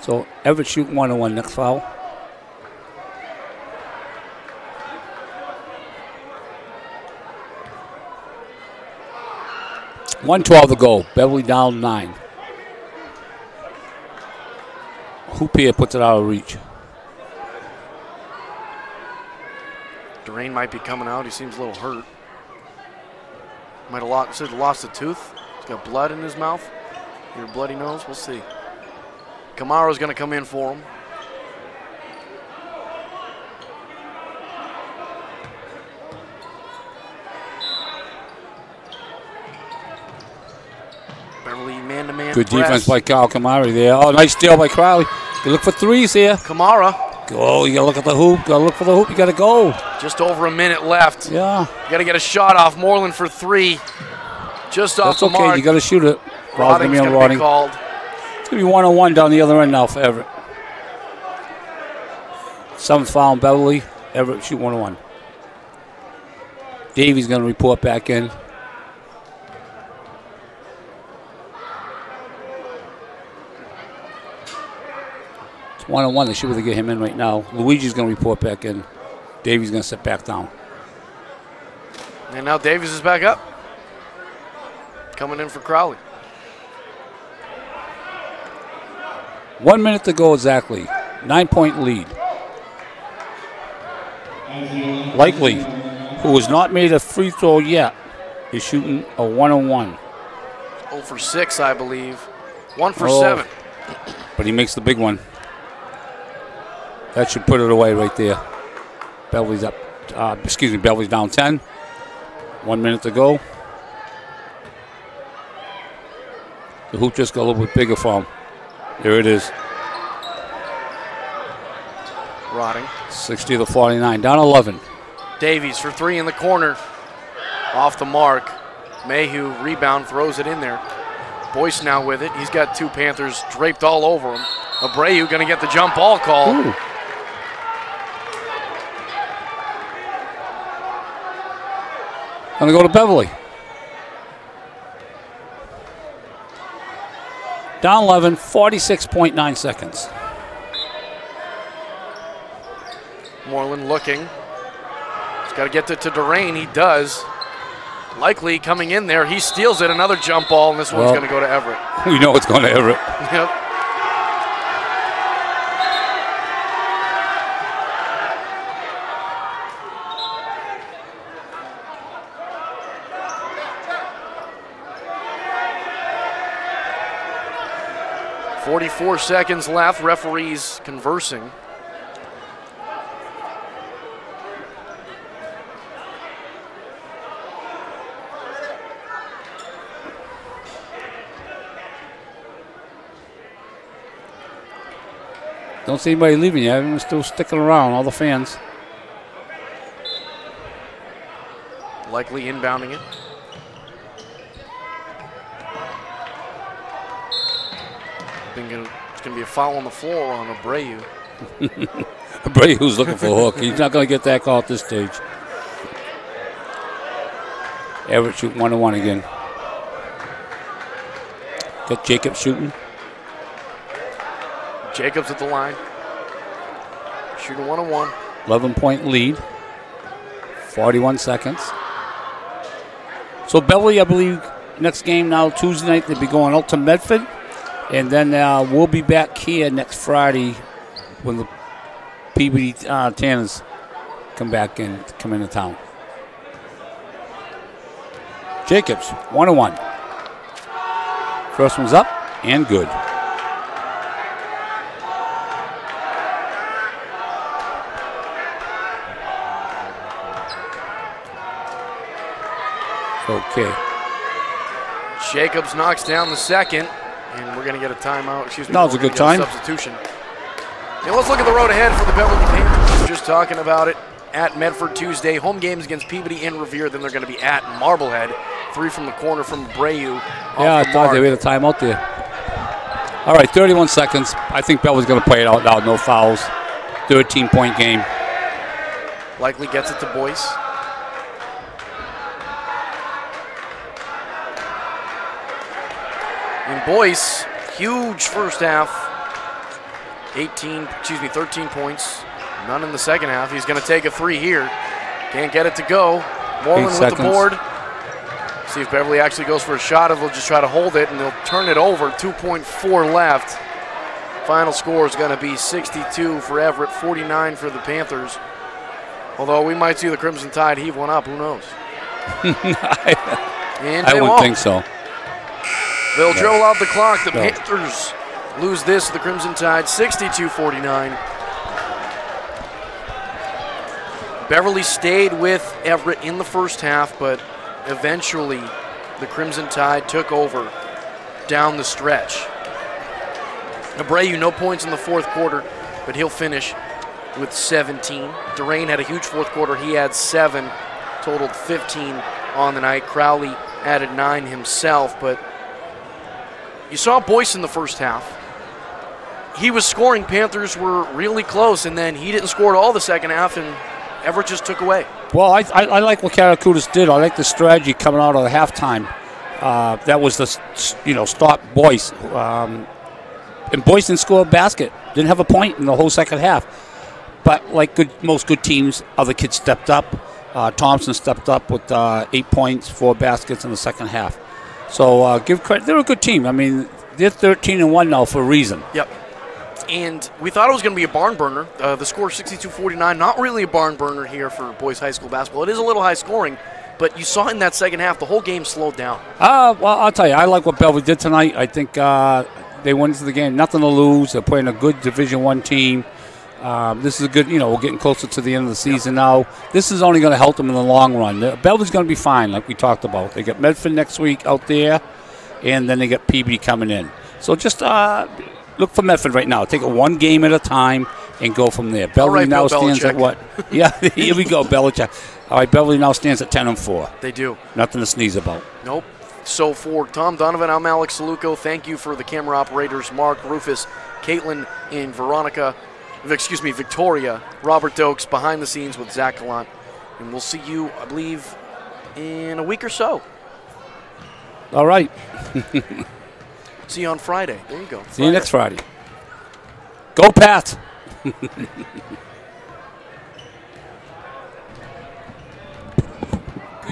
So Everett shooting 1-1 next foul. $1:12 to go. Beverly down 9. Hoopier puts it out of reach. Durain might be coming out. He seems a little hurt. Might have lost a tooth. He's got blood in his mouth. Your bloody nose. We'll see. Kamaro's going to come in for him. Beverly man-to-man Good press. defense by Kyle Kamari there. Oh, nice steal by Crowley. You look for threes here. Kamara. Go. You got to look at the hoop. Got to look for the hoop. You got to go. Just over a minute left. Yeah. You got to get a shot off. Moreland for 3. Just off That's the okay. mark. You got to shoot it. Rodding's going to be called. It's going to be 1-on-1 down the other end now for Everett. 7th foul on Beverly. Everett shoot 1-on-1. Davies going to report back in. It's 1-on-1. They should be able to get him in right now. Luigi's going to report back in. Davies going to sit back down. And now Davies is back up. Coming in for Crowley. 1 minute to go exactly. 9-point lead. Likely, who has not made a free throw yet, is shooting a 1-on-1. 0 for 6, I believe. 1 for Oh. 7. But he makes the big one. That should put it away right there. Beverly's up. Beverly's down 10. 1 minute to go. The hoop just got a little bit bigger for him. There it is. Rodding. 60-49. Down 11. Davies for 3 in the corner. Off the mark. Mayhew rebound, throws it in there. Boyce now with it. He's got 2 Panthers draped all over him. Abreu going to get the jump ball call. Ooh. Gonna go to Beverly. Down 11, 46.9 seconds. Moreland looking. He's got to get to Durain. He does. Likely coming in there. He steals it. Another jump ball, and this one's Well, going to go to Everett. We know it's going to Everett. Yep. .44 seconds left. Referees conversing. Don't see anybody leaving yet. Everyone's still sticking around, all the fans. Likely inbounding it. It's going to be a foul on the floor on Abreu. Abreu's looking for a hook. He's not going to get that call at this stage. Everett shooting 1-on-1 again. Got Jacob shooting. Jacobs at the line. Shooting 1-on-1. 11-point lead. 41 seconds. So Beverly, I believe, Next game now, Tuesday night, they'll be going out to Medford. And then we'll be back here next Friday when the Peabody Tanners come into town. Jacobs, 1-1. First one's up and good. Okay. Jacobs knocks down the second, and we're going to get a timeout. Excuse me. No, it's a good time. Substitution. Yeah, let's look at the road ahead for the Beverly Panthers. Just talking about it. At Medford Tuesday, home games against Peabody and Revere. Then they're going to be at Marblehead. 3 from the corner from Brayu. Yeah, I thought they had a timeout there. All right, 31 seconds. I think Beverly's going to play it out now. No fouls. 13-point game. Likely gets it to Boyce. And Boyce, huge first half. 13 points. None in the second half. He's going to take a 3 here. Can't get it to go. Moreland with the board. See if Beverly actually goes for a shot, or they'll just try to hold it, and they'll turn it over. 2.4 left. Final score is going to be 62 for Everett, 49 for the Panthers. Although we might see the Crimson Tide heave one up. Who knows? I wouldn't think so. They'll dribble out the clock. The Panthers lose this to the Crimson Tide, 62-49. Beverly stayed with Everett in the first half, but eventually the Crimson Tide took over down the stretch. Abreu, no points in the fourth quarter, but he'll finish with 17. Durain had a huge fourth quarter. He had 7, totaled 15 on the night. Crowley added 9 himself, but you saw Boyce in the first half. He was scoring. Panthers were really close, and then he didn't score at all the second half, and Everett just took away. Well, I like what Karakutis did. I like the strategy coming out of the halftime. That was the, stop Boyce. And Boyce didn't score a basket. Didn't have a point in the whole second half. But like most good teams, other kids stepped up. Thompson stepped up with 8 points, 4 baskets in the second half. So give credit. They're a good team. I mean, they're 13-1 now for a reason. Yep. And we thought it was going to be a barn burner. The score 62-49, not really a barn burner here for boys high school basketball. It is a little high scoring, but you saw in that second half the whole game slowed down. Well, I'll tell you, I like what Bellevue did tonight. I think they went into the game, nothing to lose. They're playing a good Division I team. This is a good, we're getting closer to the end of the season now. This is only going to help them in the long run. Bellevue's going to be fine, like we talked about. They got Medford next week out there, and then they got Peabody coming in. So just look for Medford right now. Take it one game at a time and go from there. Beverly now stands at what? Yeah, here we go, Belichick. All right, Beverly now stands at 10-4. They do. Nothing to sneeze about. Nope. So for Tom Donovan, I'm Alex Saluco. Thank you for the camera operators, Mark, Rufus, Caitlin, and Victoria, Robert Dokes behind the scenes with Zach Gallant. And we'll see you, I believe, in a week or so. All right. See you on Friday. There you go. See you next Friday. Go Pat. Good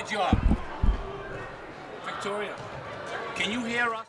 job. Victoria, can you hear us?